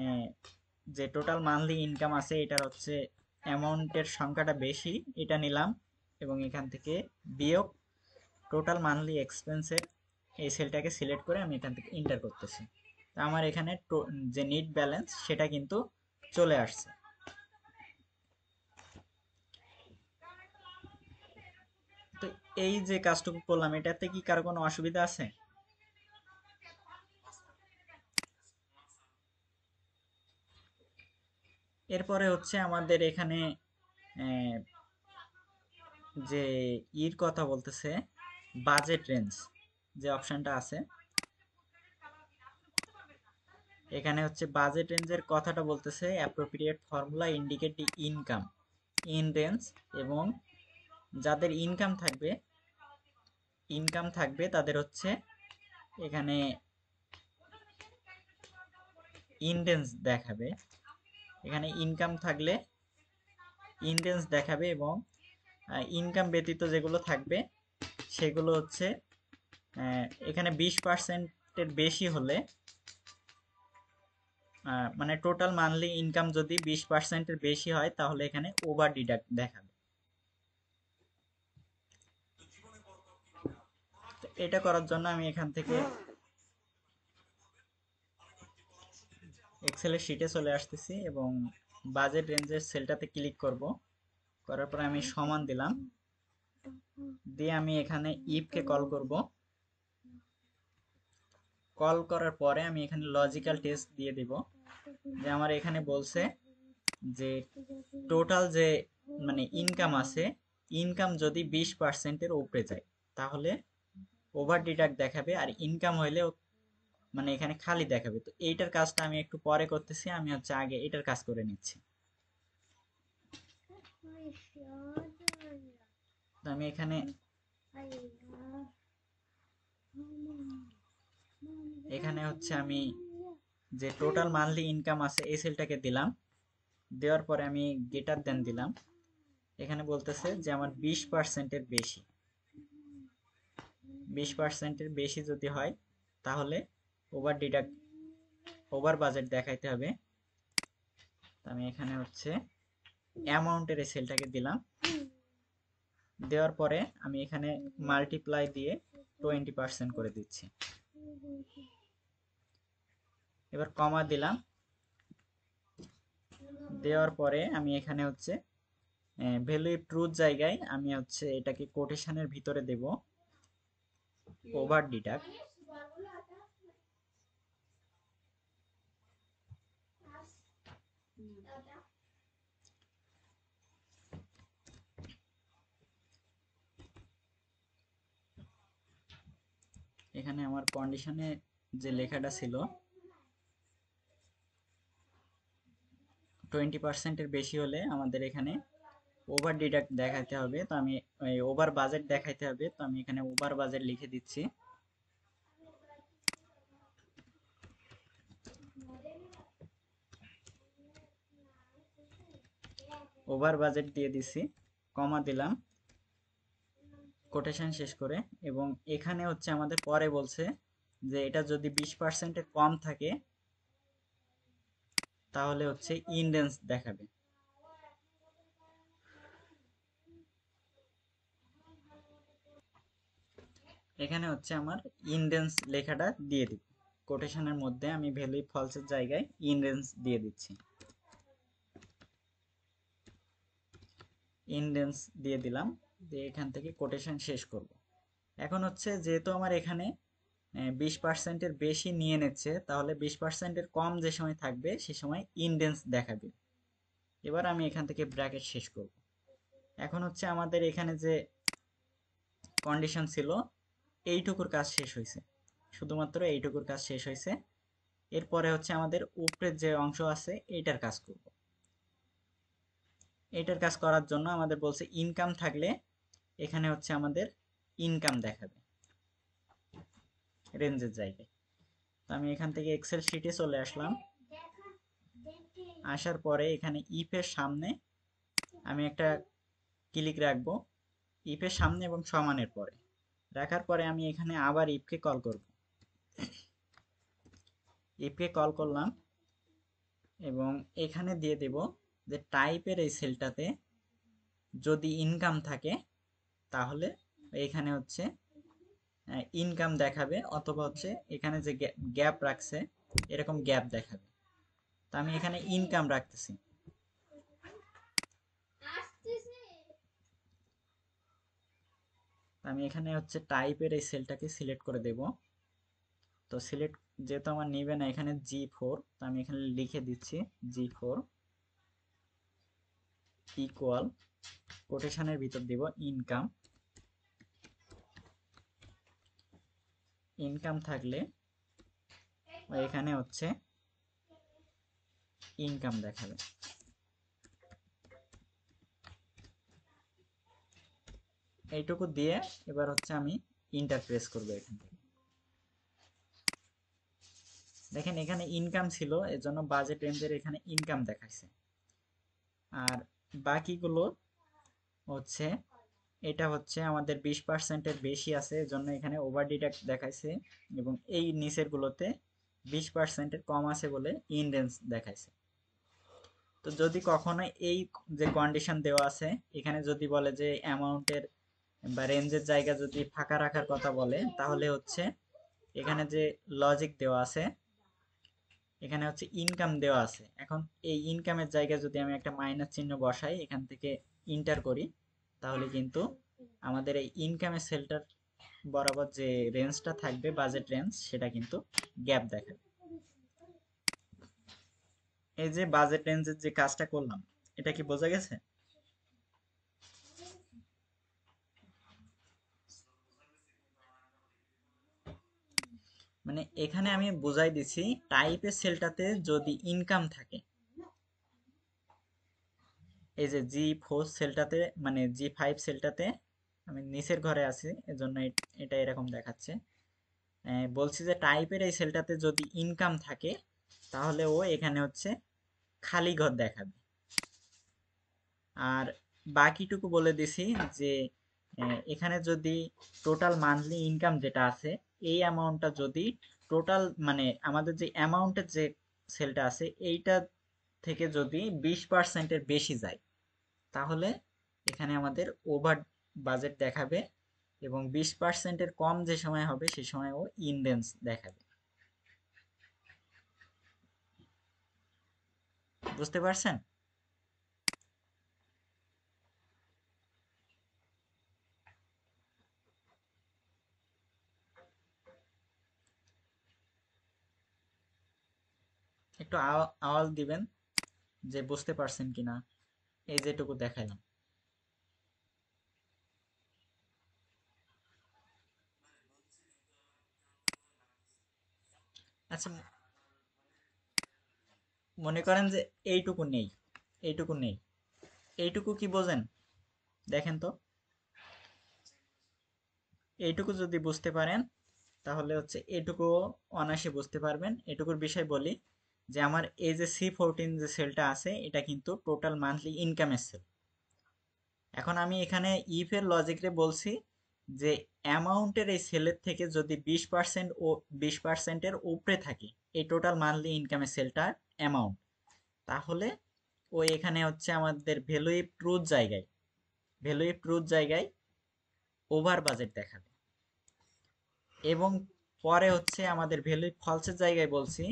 আহ, যে টোটাল মান্থলি ইনকাম আছে এটার হচ্ছে অ্যামাউন্টের সংখ্যাটা বেশি এটা নিলাম এবং এখান থেকে বিয়োগ টোটাল মান্থলি এক্সপেন্সের এই সেলটাকে সিলেক্ট করে আমি এখান থেকে ইন্টার করতেছি। তো আমার এখানে যে নিট ব্যালেন্স সেটা কিন্তু চলে আসছে। তো এই যে কাজটুকু করলাম এটাতে কি কারো কোনো অসুবিধা আছে? এরপরে হচ্ছে আমাদের এখানে আহ, যে কথা বলতেছে বাজেট রেঞ্জ যে অপশনটা আছে, এখানে হচ্ছে বাজেট রেঞ্জের কথাটা বলতেছে appropriate formula indicate the income in range, এবং যাদের ইনকাম থাকবে তাদের হচ্ছে এখানে ইনডেন্স দেখাবে। এখানে ইনকাম থাকলে ইনডেন্স দেখাবে এবং ইনকাম ব্যতীত যেগুলো থাকবে সেগুলো হচ্ছে এখানে 20%-এর বেশি হলে মানে টোটাল মান্থলি ইনকাম যদি 20%-এর বেশি হয় তাহলে এখানে ওভার ডিডাক্ট দেখাবে। তো এটা করার জন্য আমি এখান থেকে এক্সেলের শিটে চলে আসতেছি এবং বাজেট রেঞ্জের সেলটাতে ক্লিক করব। করার পর আমি সমান দিলাম, দিয়ে আমি এখানে ইফকে কল করব। কল করার পরে আমি এখানে লজিক্যাল টেস্ট দিয়ে দিব, যে আমার এখানে বলছে যে টোটাল যে মানে ইনকাম আছে, ইনকাম যদি 20%-এর উপরে যায় তাহলে ওভার ডিডাক্ট দেখাবে, আর ইনকাম হইলে মানে এখানে খালি দেখাবে। তো এইটার কাজটা আমি একটু পরে করতেছি, আমি হচ্ছে আগে এটার কাজ করে নিচ্ছি। তো আমি এখানে এখানে হচ্ছে আমি যে টোটাল মান্থলি ইনকাম আছে এই সেলটাকে দিলাম, দেওয়ার পরে আমি গ্রেটার দেন দিলাম। এখানে বলতেছে যে আমার 20%-এর বেশি, 20%-এর বেশি যদি হয় তাহলে ওভার ডিডাক্ট, ওভার বাজেট দেখাইতে হবে। আমি এখানে হচ্ছে অ্যামাউন্টের এই সেলটাকে দিলাম, দেওয়ার পরে আমি এখানে মাল্টিপ্লাই দিয়ে 20% করে দিচ্ছি। এবার কমা দিলাম, দেওয়ার পরে আমি এখানে হচ্ছে ভ্যালু ট্রুথ জায়গায় আমি হচ্ছে এটাকে কোটেশনের ভিতরে দেব ওভার ডিডাক্ট। এখানে আমার কন্ডিশনে যে লেখাটা ছিল 20%-এর বেশি হলে আমাদের এখানে ওভার ডিডাক্ট দেখাইতে হবে, তো আমি ওভার বাজেট দেখাইতে হবে, তো আমি এখানে ওভার বাজেট লিখে দিচ্ছি। ওভার বাজেট দিয়ে দিছি, কমা দিলাম কোটেশন শেষ করে। এবং এখানে হচ্ছে আমাদের পরে বলছে যে এটা যদি 20%-এর কম থাকে তাহলে হচ্ছে ইনডেন্স দেখাবে। এখানে হচ্ছে আমার ইনডেন্স লেখাটা দিয়ে দিব, কোটেশনের মধ্যে আমি ভ্যালু ফলসের জায়গায় ইনডেন্স দিয়ে দিচ্ছি। ইনডেন্স দিয়ে দিলাম, দিয়ে এখান থেকে কোটেশন শেষ করব। এখন হচ্ছে যেহেতু আমার এখানে 20%-এর বেশি নিয়ে নিচ্ছে, তাহলে 20%-এর কম যে সময় থাকবে সে সময় ইনডেন্স দেখাবে। এবার আমি এখান থেকে ব্র্যাকেট শেষ করব। এখন হচ্ছে আমাদের এখানে যে কন্ডিশন ছিল এইটুকুর কাজ শেষ হয়েছে, শুধুমাত্র এইটুকুর কাজ শেষ হয়েছে। এরপরে হচ্ছে আমাদের উপরের যে অংশ আছে এইটার কাজ করব। এটার কাজ করার জন্য আমাদের বলছে ইনকাম থাকলে এখানে হচ্ছে আমাদের ইনকাম দেখাবে রেঞ্জের জায়গায়। তো আমি এখান থেকে এক্সেল শিটে চলে আসলাম, আসার পরে এখানে ইফের সামনে আমি একটা ক্লিক রাখবো, ইফের সামনে এবং সমানের পরে রাখার পরে আমি এখানে আবার ইফকে কল করব। ইফকে কল করলাম এবং এখানে দিয়ে দেব যে টাইপের এই সেলটাতে যদি ইনকাম থাকে তাহলে এখানে হচ্ছে ইনকাম দেখাবে, অথবা হচ্ছে এখানে যে গ্যাপ রাখছে এরকম গ্যাপ দেখাবে। তো আমি এখানে ইনকাম রাখতেছি। আমি এখানে হচ্ছে টাইপের এই সেলটাকে সিলেক্ট করে দেব। তো সিলেক্ট যেহেতু আমার নিবে না এখানে G4, তো আমি এখানে লিখে দিচ্ছি G4 ইকুয়াল কোটেশনের ভিতর দিব ইনকাম। ইনকাম থাকলে এখানে হচ্ছে ইনকাম দেখাবে। এইটুকু দিয়ে এবার হচ্ছে আমি ইন্টার প্রেস করবো। এখান থেকে দেখেন এখানে ইনকাম ছিল, এর জন্য বাজেট রেঞ্জের এখানে ইনকাম দেখাইছে। আর বাকিগুলো হচ্ছে এটা হচ্ছে আমাদের 20%-এর বেশি আছে, এজন্য এখানে ওভার ডিডাক্ট দেখাইছে, এবং এই নিচের গুলোতে 20%-এর কম আছে বলে ইনডেন্স দেখাইছে। তো যদি কখনো এই যে কন্ডিশন দেওয়া আছে এখানে যদি বলে যে অ্যামাউন্টের বা রেঞ্জের জায়গা যদি ফাঁকা রাখার কথা বলে, তাহলে হচ্ছে এখানে যে লজিক দেওয়া আছে এখানে হচ্ছে ইনকাম দেওয়া আছে, এখন এই ইনকামের জায়গায় যদি আমি একটা মাইনাস চিহ্ন বসাই এখান থেকে ইন্টার করি, তাহলে কিন্তু আমাদের এই ইনকামের সেলটার বরাবর যে রেঞ্জটা থাকবে বাজেট রেঞ্জ সেটা কিন্তু গ্যাপ দেখাবে। এই যে বাজেট রেঞ্জের যে কাজটা করলাম এটা কি বোঝা গেছে? মানে এখানে আমি বুঝাই দিছি টাইপের সেলটাতে যদি ইনকাম থাকে, এই যে G4 সেলটাতে মানে G5 সেলটাতে আমি নিচের ঘরে আছি, এজন্য এটা এরকম দেখাচ্ছে। বলছি যে টাইপের এই সেলটাতে যদি ইনকাম থাকে তাহলে ও এখানে হচ্ছে খালি ঘর দেখাবে। আর বাকিটুকু বলে দিছি যে এখানে যদি টোটাল মান্থলি ইনকাম যেটা আছে এই অ্যামাউন্টটা যদি টোটাল মানে আমাদের যে অ্যামাউন্টের যে সেলটা আছে এইটা থেকে যদি 20%-এর বেশি যায় তাহলে এখানে আমাদের ওভার বাজেট দেখাবে, এবং 20%-এর কম যে সময় হবে সে সময় ও ইনডেন্স দেখাবে। বুঝতে পারছেন? একটু আওয়াজ দিবেন যে বুঝতে পারছেন কিনা, এই যেটুকু দেখাইলাম। আচ্ছা, মনে করেন যে এইটুকু নেই, এইটুকু নেই, এইটুকু কি বোঝেন? দেখেন তো, এইটুকু যদি বুঝতে পারেন তাহলে হচ্ছে এটুকু অনায়াসে বুঝতে পারবেন। এটুকুর বিষয় বলি যে আমার এই যে C14 যে সেলটা আছে এটা কিন্তু টোটাল মান্থলি ইনকামের সেল। এখন আমি এখানে ইফ এর লজিকরে বলছি যে অ্যামাউন্টের এই সেলের থেকে যদি 20% ও 20%-এর উপরে থাকে এই টোটাল মান্থলি ইনকামের সেলটার অ্যামাউন্ট, তাহলে ও এখানে হচ্ছে আমাদের ভ্যালু ইফ ট্রুথ জায়গায়, ভ্যালু ইফ ট্রুথ জায়গায় ওভার বাজেট দেখাবে। এবং পরে হচ্ছে আমাদের ভ্যালু ইফ ফলসের জায়গায় বলছি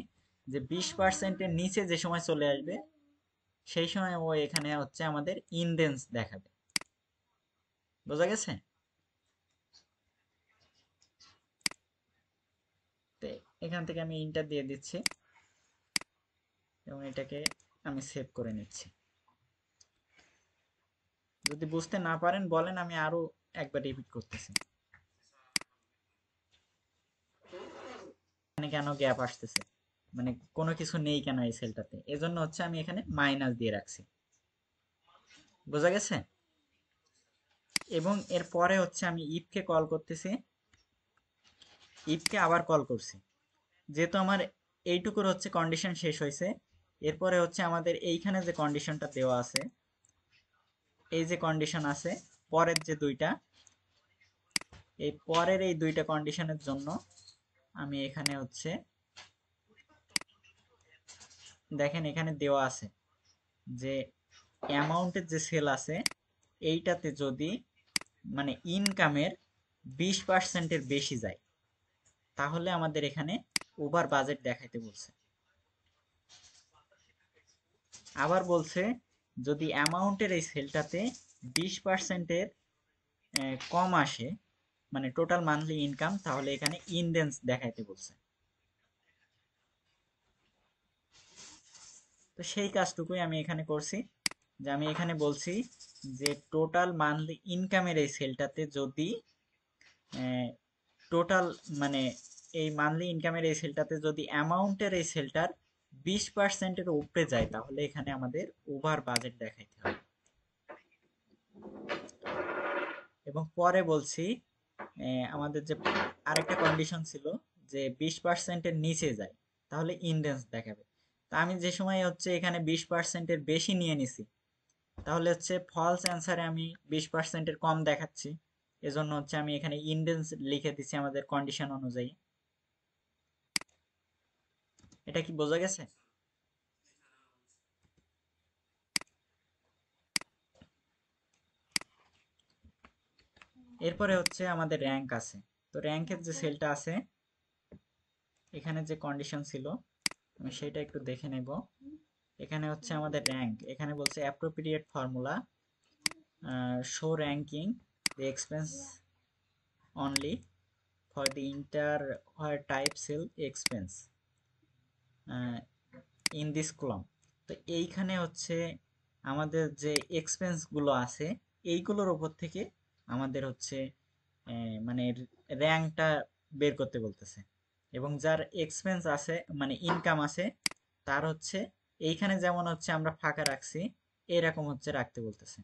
যে 20%-এর নিচে যে সময় চলে আসবে সেই সময় ও এখানে হচ্ছে আমাদের ইনডেন্স দেখাবে। বোঝা গেছে? তো এখান থেকে আমি ইন্টার দিয়ে দিচ্ছি এবং এটাকে আমি সেভ করে নিচ্ছি। যদি বুঝতে না পারেন বলেন, আমি আরো একবার রিপিট করতেছি। এখানে কেন গ্যাপ আসতেছে, মানে কোনো কিছু নেই কেন এই সেলটাতে, এজন্য হচ্ছে আমি এখানে মাইনাস দিয়ে রাখছি। বোঝা গেছে? এবং এর পরে হচ্ছে আমি ইফকে কল করতেছি, ইফকে আবার কল করছি, যেহেতু আমার এইটুকুর হচ্ছে কন্ডিশন শেষ হয়েছে। এরপরে হচ্ছে আমাদের এইখানে যে কন্ডিশনটা দেওয়া আছে, এই যে কন্ডিশন আছে পরের যে দুইটা, এই পরের এই দুইটা কন্ডিশনের জন্য আমি এখানে হচ্ছে দেখেন এখানে দেওয়া আছে যে অ্যামাউন্টের যে সেল আছে এইটাতে যদি মানে ইনকামের 20%-এর বেশি যায় তাহলে আমাদের এখানে ওভার বাজেট দেখাইতে বলছে। আবার বলছে যদি অ্যামাউন্টের এই সেলটাতে 20%-এর কম আসে মানে টোটাল মান্থলি ইনকাম, তাহলে এখানে ইনডেন্স দেখাইতে বলছে। তো সেই কাজটুকুই আমি এখানে করছি, যে আমি এখানে বলছি যে টোটাল মান্থলি ইনকামের এই সেলটাতে যদি টোটাল মানে এই মান্থলি ইনকামের এই সেলটাতে যদি অ্যামাউন্টের এই সেলটার 20%-এর উপরে যায় তাহলে এখানে আমাদের ওভার বাজেট দেখাইতে হবে। এবং পরে বলছি আমাদের যে আরেকটা কন্ডিশন ছিল যে 20%-এর নিচে যায় তাহলে ইনডেন্স দেখাবে। তা আমি যে সময় হচ্ছে এখানে 20%-এর বেশি নিয়ে নিছি তাহলে হচ্ছে ফলস অ্যান্সারে আমি 20%-এর কম দেখাচ্ছি, এজন্য হচ্ছে আমি এখানে ইনডেন্স লিখে দিচ্ছি আমাদের কন্ডিশন অনুযায়ী। এটা কি বোঝা গেছে? এরপরে হচ্ছে আমাদের র্যাঙ্ক আছে। তো র্যাঙ্কের যে সেলটা আছে এখানে যে কন্ডিশন ছিল আমি সেটা একটু দেখে নেব। এখানে হচ্ছে আমাদের র্যাঙ্ক, এখানে বলছে appropriate formula show ranking the expense only for the entire type cell expense in this column। তো এইখানে হচ্ছে আমাদের যে এক্সপেন্স গুলো আছে এইগুলোর উপর থেকে আমাদের হচ্ছে মানে র্যাঙ্কটা বের করতে বলতেছে, এবং যার এক্সপেন্স আছে মানে ইনকাম আছে তার হচ্ছে এইখানে যেমন হচ্ছে আমরা ফাঁকা রাখছি এরকম হচ্ছে রাখতে বলতেছে।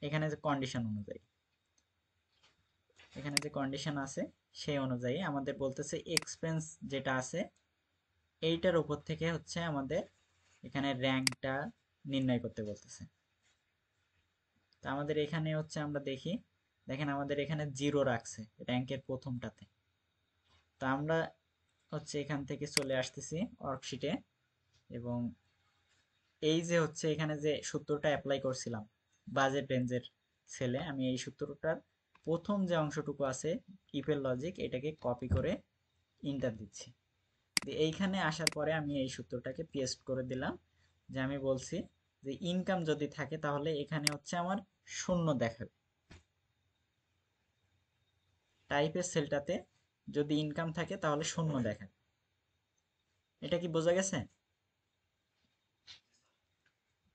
এখানে যে কন্ডিশন অনুযায়ী, এখানে যে কন্ডিশন আছে সেই অনুযায়ী আমাদের বলতেছে এক্সপেন্স যেটা আছে এইটার উপর থেকে হচ্ছে আমাদের এখানে র্যাঙ্কটা নির্ণয় করতে বলতেছে। তো আমাদের এখানে হচ্ছে আমরা দেখি, দেখেন আমাদের এখানে 0 রাখছে র্যাঙ্কের প্রথমটাতে। তো আমরা হচ্ছে এখান থেকে চলে আসতেছি ওয়ার্কশিটে, এবং এই যে হচ্ছে এখানে যে সূত্রটা অ্যাপ্লাই করছিলাম বাজেট রেঞ্জের সেলে, আমি এই সূত্রটার প্রথম যে অংশটুকু আছে ইফের লজিক, এটাকে কপি করে ইন্টার দিচ্ছি। এইখানে আসার পরে আমি এই সূত্রটাকে পেস্ট করে দিলাম, যে আমি বলছি যে ইনকাম যদি থাকে তাহলে এখানে হচ্ছে আমার শূন্য দেখাবে, টাইপের সেলটাতে যদি ইনকাম থাকে তাহলে শূন্য দেখাবে। এটা কি বোঝা গেছে?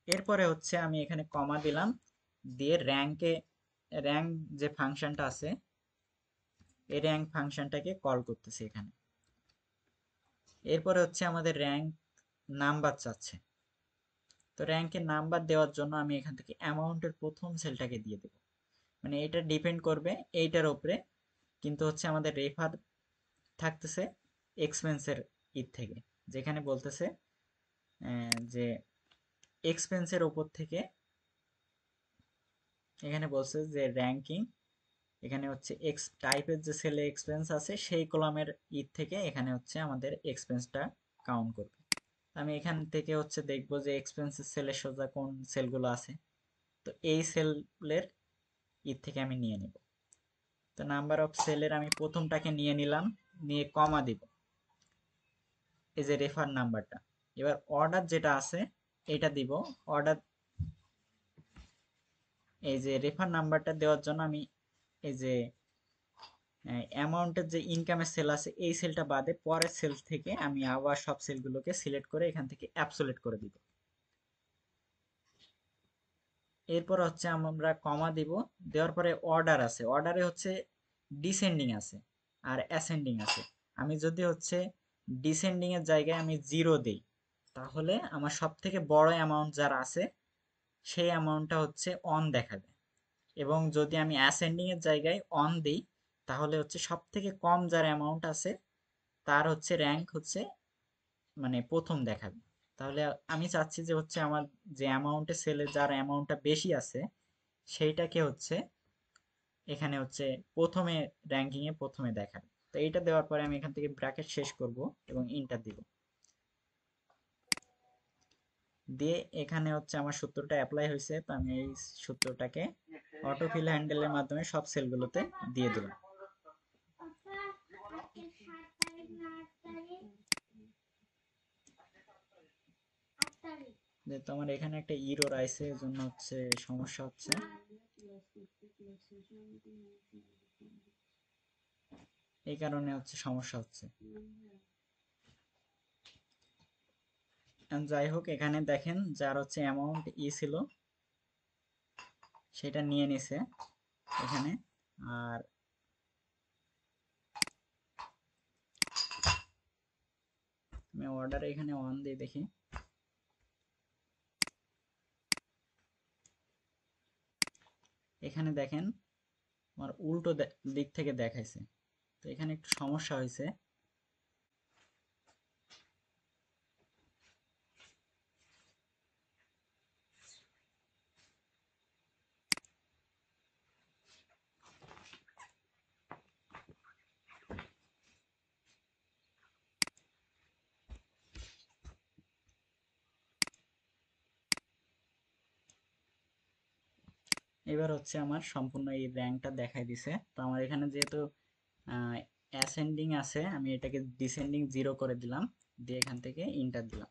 এরপরে হচ্ছে আমি এখানে কমা দিলাম, দিয়ে র্যাঙ্ক যে ফাংশনটা আছে এই র্যাঙ্ক ফাংশনটাকে কল করতেছি এখানে। এরপরে হচ্ছে আমাদের র্যাঙ্ক নাম্বার চাচ্ছে। তো র্যাঙ্কের নাম্বার দেওয়ার জন্য আমি এখান থেকে অ্যামাউন্টের প্রথম সেলটাকে দিয়ে দেব, মানে এটা ডিপেন্ড করবে এইটার উপরে, কিন্তু হচ্ছে আমাদের রেফার থাকতেছে এক্সপেন্সের থেকে, যেখানে বলতেছে যে এক্সপেন্সের ওপর থেকে এখানে বলছে যে র্যাঙ্কিং, এখানে হচ্ছে এক্স টাইপের যে সেলে এক্সপেন্স আছে সেই কলামের থেকে এখানে হচ্ছে আমাদের এক্সপেন্সটা কাউন্ট করবে। আমি এখান থেকে হচ্ছে দেখবো যে এক্সপেন্সের সেলের সোজা কোন সেলগুলো আছে, তো এই সেলের থেকে আমি নিয়ে নিব। তো নাম্বার অফ সেলের আমি প্রথমটাকে নিয়ে নিলাম, নিয়ে কমা দিব এই যে রেফার নাম্বারটা। এবার অর্ডার যেটা আছে এটা দিব, অর্ডার এই যে রেফার নাম্বারটা দেওয়ার জন্য আমি এই যে অ্যামাউন্টের যে ইনকামের সেল আছে এই সেলটা বাদে পরের সেল থেকে আমি আবার সব সেলগুলোকে সিলেক্ট করে এখান থেকে অ্যাবসোলিউট করে দিব। এরপর হচ্ছে আমরা কমা দিব, দেওয়ার পরে অর্ডার আছে, অর্ডারে হচ্ছে ডিসেন্ডিং আছে আর অ্যাসেন্ডিং আছে। আমি যদি হচ্ছে ডিসেন্ডিং এর জায়গায় আমি 0 দেই তাহলে আমার সব থেকে বড় অ্যামাউন্ট যারা আছে সেই অ্যামাউন্টটা হচ্ছে অন দেখাবে, এবং যদি আমি অ্যাসেন্ডিং এর জায়গায় অন দিই তাহলে হচ্ছে সব থেকে কম যার অ্যামাউন্ট আছে তার হচ্ছে র্যাঙ্ক হচ্ছে মানে প্রথম দেখাবে। তাহলে আমি চাচ্ছি যে হচ্ছে আমার যে অ্যামাউন্টে সেলে যার অ্যামাউন্টটা বেশি আছে সেইটাকে হচ্ছে এখানে হচ্ছে প্রথমে র্যাঙ্কিং এ প্রথমে দেখাবে। তো এইটা দেওয়ার পরে আমি এখান থেকে ব্র্যাকেট শেষ করব এবং ইন্টার দিব, দিয়ে এখানে হচ্ছে আমার সূত্রটা অ্যাপ্লাই হয়েছে। তো আমি এই সূত্রটাকে অটোফিল হ্যান্ডেলের মাধ্যমে সব সেলগুলোতে দিয়ে দিলাম। যে তোমার এখানে একটা ইরর আইছে, এজন্য হচ্ছে সমস্যা হচ্ছে। এই কারণে হচ্ছে সমস্যা হচ্ছে। যাই হোক, এখানে দেখেন যার হচ্ছে অ্যামাউন্ট ছিল সেটা নিয়ে নিছে এখানে। আর আমি অর্ডার এখানে অন দিয়ে দেখি, এখানে দেখেন আমার উল্টো দিক থেকে দেখাইছে। তো এখানে একটু সমস্যা হয়েছে। এবার হচ্ছে আমার সম্পূর্ণ এই র্যাঙ্কটা দেখাই দিছে। তো আমার এখানে যেহেতু অ্যাসেন্ডিং আছে আমি এটাকে ডিসেন্ডিং 0 করে দিলাম, দিয়ে এখান থেকে ইন্টার দিলাম,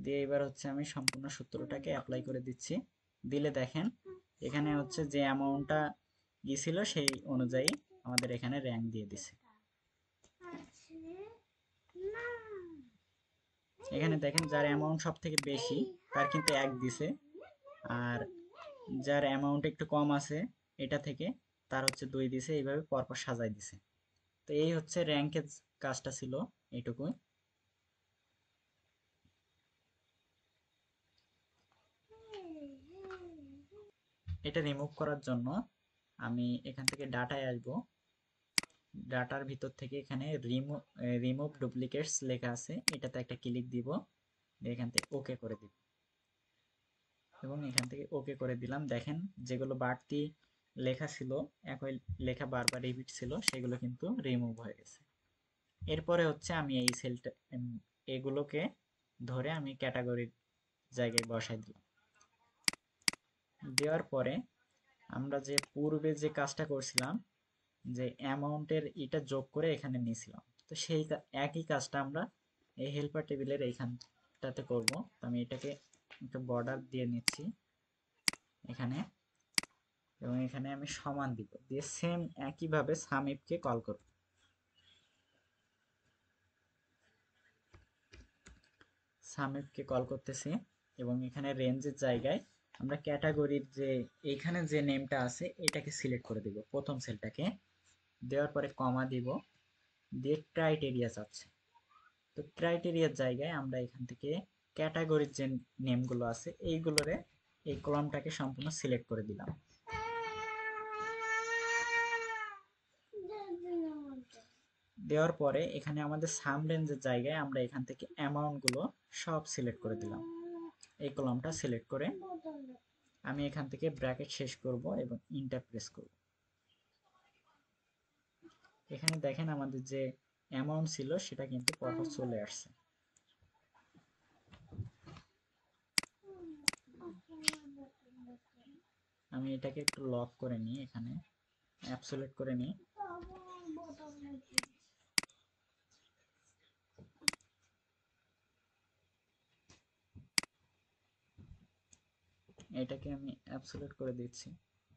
দিয়ে এবার হচ্ছে আমি সম্পূর্ণ সূত্রটাকে অ্যাপ্লাই করে দিচ্ছি। দিলে দেখেন এখানে হচ্ছে যে অ্যামাউন্টটা ছিল সেই অনুযায়ী আমাদের এখানে র্যাঙ্ক দিয়ে দিছে। এখানে দেখেন যার অ্যামাউন্ট সব থেকে বেশি তার কিন্তু 1 দিছে, আর যার অ্যামাউন্ট একটু কম আছে এটা থেকে তার হচ্ছে 2 দিছে, এইভাবে পরপর সাজাই দিছে। তো এই হচ্ছে র্যাঙ্কের কাজটা ছিল এইটুকুই। এটা রিমুভ করার জন্য আমি এখান থেকে ডাটায় আসবো। ডাটার ভিতর থেকে এখানে রিমুভ ডুপ্লিকেটস লেখা আছে, এটাতে একটা ক্লিক দিব, এখান থেকে ওকে করে দিব এবং এখান থেকে ওকে করে দিলাম। দেখেন যেগুলো বাড়তি লেখা ছিল, একই লেখা বারবার রিপিট ছিল, সেগুলো কিন্তু রিমুভ হয়ে গেছে। এরপরে হচ্ছে আমি এই সেলটা এগুলোকে ধরে আমি ক্যাটাগরির জায়গায় বসাই দিলাম। দেওয়ার পরে আমরা যে পূর্বে যে কাজটা করছিলাম, যে অ্যামাউন্টের এটা যোগ করে এখানে নিয়েছিলাম, তো সেই একই কাজটা আমরা এই হেল্পার টেবিলের এইখানটাতে করব। তো আমি এটাকে একটা বর্ডার দিয়ে নিচ্ছি এখানে, এবং এখানে আমি সমান দিব, দিয়ে সেম একইভাবে সামিপকে কল করব। সামিপকে কল করতেছি এবং এখানে রেঞ্জের জায়গায় আমরা ক্যাটাগরির যে এইখানে যে নেমটা আছে এটাকে সিলেক্ট করে দিব, প্রথম সেলটাকে। দেওয়ার পরে কমা দিব, দিয়ে ক্রাইটেরিয়া চাচ্ছে। তো ক্রাইটেরিয়ার জায়গায় আমরা এখান থেকে ক্যাটাগরির যে নেমগুলো আছে এইগুলোরে এই কলামটাকে সম্পূর্ণ সিলেক্ট করে দিলাম। দেওয়ার পরে এখানে আমাদের সাম রেঞ্জের জায়গায় আমরা এখান থেকে অ্যামাউন্টগুলো সব সিলেক্ট করে দিলাম। এই কলামটা সিলেক্ট করে আমি এখান থেকে ব্র্যাকেট শেষ করব এবং ইন্টার প্রেস করব। এখানে দেখেন আমাদের যে অ্যামাউন্ট ছিল সেটা কিন্তু পরপর চলে আসছে। আমি এটাকে একটু লক করে নিই, এখানে অ্যাবসোলিউট করে নিই। এটাকে আমি অ্যাবসোলিউট করে দিচ্ছি।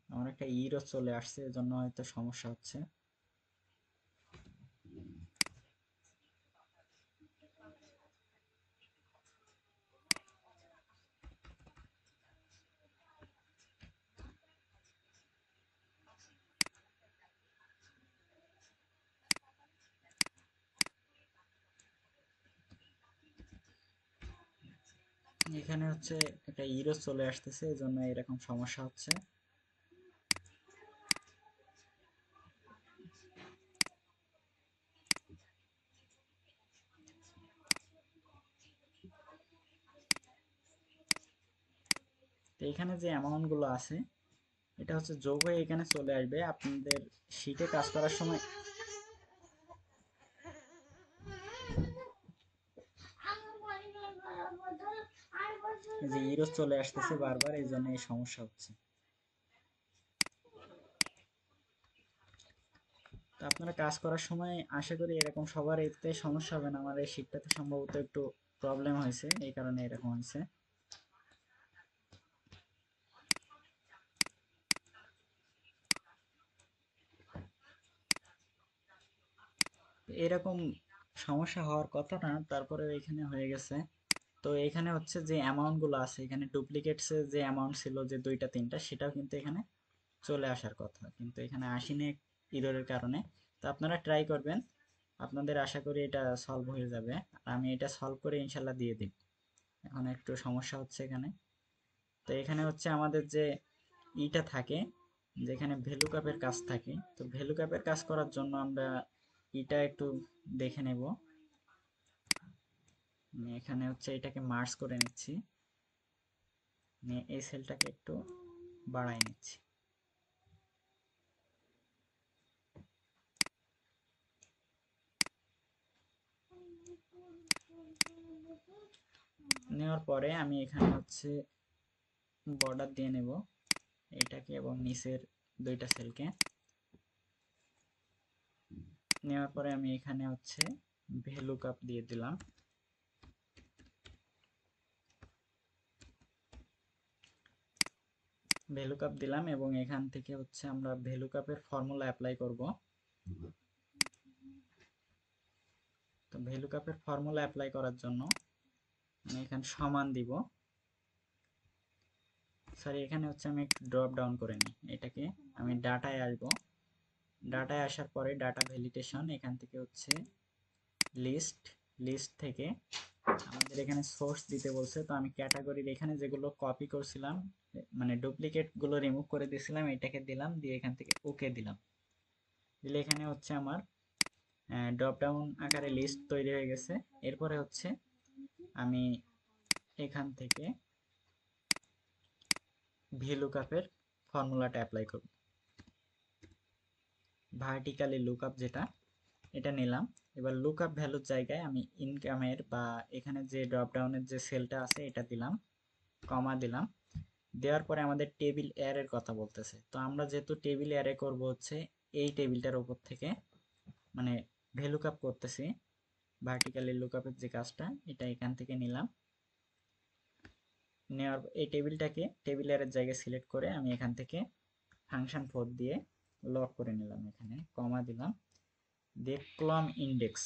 আমার একটা ইরো চলে আসছে, এজন্য হয়তো সমস্যা হচ্ছে। এখানে হচ্ছে একটা ইরো চলে আসতেছে, এজন্য এরকম সমস্যা হচ্ছে। তো এখানে যে অ্যামাউন্ট গুলো আছে এটা হচ্ছে যোগ হয়ে এখানে চলে আসবে আপনাদের শীটে কাজ করার সময়। যে ইরো চলে আসতেছে বারবার, এই জন্য এই সমস্যা হচ্ছে। তো আপনারা কাজ করার সময় আশা করি এরকম সবার এতে সমস্যা হবে না। আমার এই শীটটাতে সম্ভবত একটু প্রবলেম হয়েছে, এই কারণে এরকম হয়েছে। এরকম সমস্যা হওয়ার কথা না, তারপরে এখানে হয়ে গেছে। তো এখানে হচ্ছে যে অ্যামাউন্ট গুলো আছে, এখানে ডুপ্লিকেটস যে অ্যামাউন্ট ছিল যে দুইটা তিনটা, সেটাও কিন্তু এখানে চলে আসার কথা, কিন্তু এখানে আসেনি ইররের কারণে। তো আপনারা ট্রাই করবেন, আপনাদের আশা করি এটা সলভ হয়ে যাবে। আর আমি এটা সলভ করে ইনশাল্লাহ দিয়ে দিই। এখন একটু সমস্যা হচ্ছে এখানে। তো এখানে হচ্ছে আমাদের যে ইটা থাকে, যেখানে ভ্যালু কাপের কাজ থাকে, তো ভ্যালু কাপের কাজ করার জন্য আমরা ইটা একটু দেখে নেব। আমি এখানে হচ্ছে এটাকে মার্জ করে নিচ্ছি, নিয়ে এই সেলটাকে একটু বাড়াই নিচ্ছি। নেওয়ার পরে আমি এখানে হচ্ছে বর্ডার দিয়ে নেব এটাকে এবং নিচের দুইটা সেলকে। নেওয়ার পরে আমি এখানে হচ্ছে ভ্যালু কাপ দিয়ে দিলাম। ভ্যালু কাপ দিলাম এবং এখান থেকে হচ্ছে আমরা ভ্যালু কাপের ফর্মুলা অ্যাপ্লাই করব। তো ভ্যালু কাপের ফর্মুলা অ্যাপ্লাই করার জন্য আমি এখানে সমান দিব। সরি, এখানে হচ্ছে আমি একটু ড্রপ ডাউন করে নিই এটাকে। আমি ডাটায় আসবো, ডাটায় আসার পরে ডাটা ভ্যালিডেশন, এখান থেকে হচ্ছে লিস্ট, লিস্ট থেকে আমাদের এখানে সোর্স দিতে বলছে, তো আমি ক্যাটাগরির এখানে যেগুলো কপি করছিলাম মানে ডুপ্লিকেট গুলো রিমুভ করে দিয়েছিলাম, এটাকে দিলাম, দিয়ে এখান থেকে ওকে দিলাম। দিলে এখানে হচ্ছে আমার ড্রপ ডাউন আকারে লিস্ট তৈরি হয়ে গেছে। এরপরে হচ্ছে আমি এখান থেকে ভিলুকআপের ফর্মুলাটা অ্যাপ্লাই করব। ভার্টিক্যালি লুকআপ যেটা, এটা নিলাম। এবার লুকআপ ভ্যালুর জায়গায় আমি ইনকামের বা এখানে যে ড্রপ ডাউনের যে সেলটা আছে এটা দিলাম, কমা দিলাম। দেওয়ার পরে আমাদের টেবিল অ্যারের কথা বলতেছে, তো আমরা যেহেতু টেবিল অ্যারে করব হচ্ছে এই টেবিলটার উপর থেকে, মানে ভ্যালুকআপ করতেছি, ভার্টিক্যালি লুকআপের যে কাজটা এটা এখান থেকে নিলাম। নেওয়ার এই টেবিলটাকে টেবিল অ্যারের জায়গায় সিলেক্ট করে আমি এখান থেকে ফাংশন 4 দিয়ে লক করে নিলাম, এখানে কমা দিলাম। দিয়ে কলাম ইন্ডেক্স,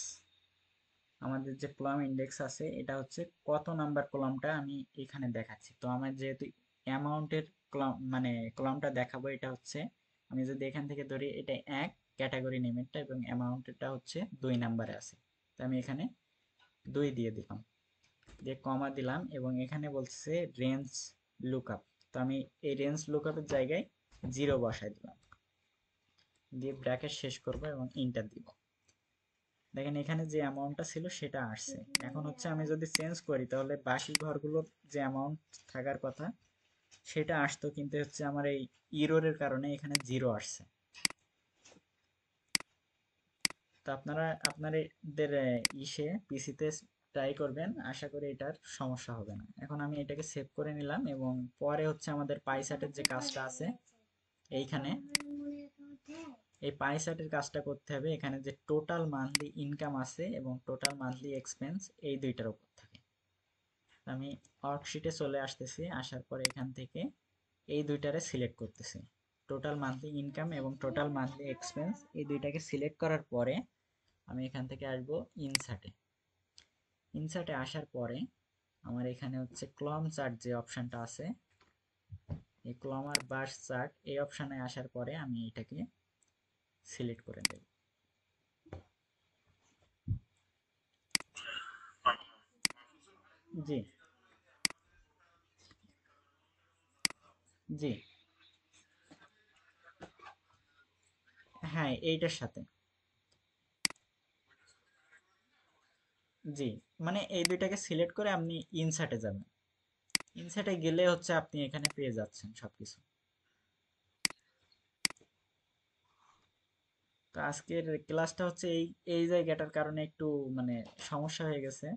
আমাদের যে কলাম ইন্ডেক্স আছে এটা হচ্ছে কত নাম্বার কলামটা আমি এখানে দেখাচ্ছি। তো আমার যেহেতু অ্যামাউন্টের কলাম মানে কলামটা দেখাবো, এটা হচ্ছে আমি যদি এখান থেকে ধরি এটা 1 ক্যাটাগরি নেমেরটা এবং অ্যামাউন্টটা হচ্ছে 2 নাম্বারে আছে, তো আমি এখানে 2 দিয়ে দিলাম, দিয়ে কমা দিলাম এবং এখানে বলছে রেঞ্জ লুকআপ, তো আমি এই রেঞ্জ লুকআপের জায়গায় 0 বসাই দিলাম, দিয়ে ব্র্যাকেট শেষ করব এবং ইন্টার দিব। দেখেন এখানে যে অ্যামাউন্টটা ছিল সেটা আসছে। এখন হচ্ছে আমি যদি চেঞ্জ করি তাহলে বাকি ঘরগুলোর যে অ্যামাউন্ট থাকার কথা সেটা আসতো, কিন্তু হচ্ছে আমার এই ইরোরের কারণে এখানে 0 আসছে। তো আপনারা আপনাদের ইসে পিসিতে ট্রাই করবেন, আশা করি এটার সমস্যা হবে না। এখন আমি এটাকে সেভ করে নিলাম এবং পরে হচ্ছে আমাদের পাইসার্টের যে কাজটা আছে এইখানে, এই পাই চার্টের কাজটা করতে হবে এখানে যে টোটাল মান্থলি ইনকাম আছে এবং টোটাল মান্থলি এক্সপেন্স, এই দুইটার উপর থেকে আমি ওয়ার্কশিটে চলে আসতেছি, আসার পরে এখান থেকে এই দুইটারে সিলেক্ট করতেছি, টোটাল মান্থলি ইনকাম এবং টোটাল মান্থলি এক্সপেন্স, এই দুইটাকে সিলেক্ট করার পরে আমি এখান থেকে আসবো ইনসার্টে। ইনসার্টে আসার পরে আমার এখানে হচ্ছে ক্লম চার্ট যে অপশনটা আছে, এই ক্লম আর বার্স চার্ট এই অপশনে আসার পরে আমি এটাকে সিলেক্ট করে দেব। জি, জি, হ্যাঁ এইটার সাথে। জি, মানে এই দুইটাকে সিলেক্ট করে আপনি ইনসার্টে যাবেন, ইনসার্টে গেলে হচ্ছে আপনি এখানে পেয়ে যাচ্ছেন সবকিছু। তো আজকের ক্লাসটা হচ্ছে এই এই জায়গাটার কারণে একটু মানে সমস্যা হয়ে গেছে।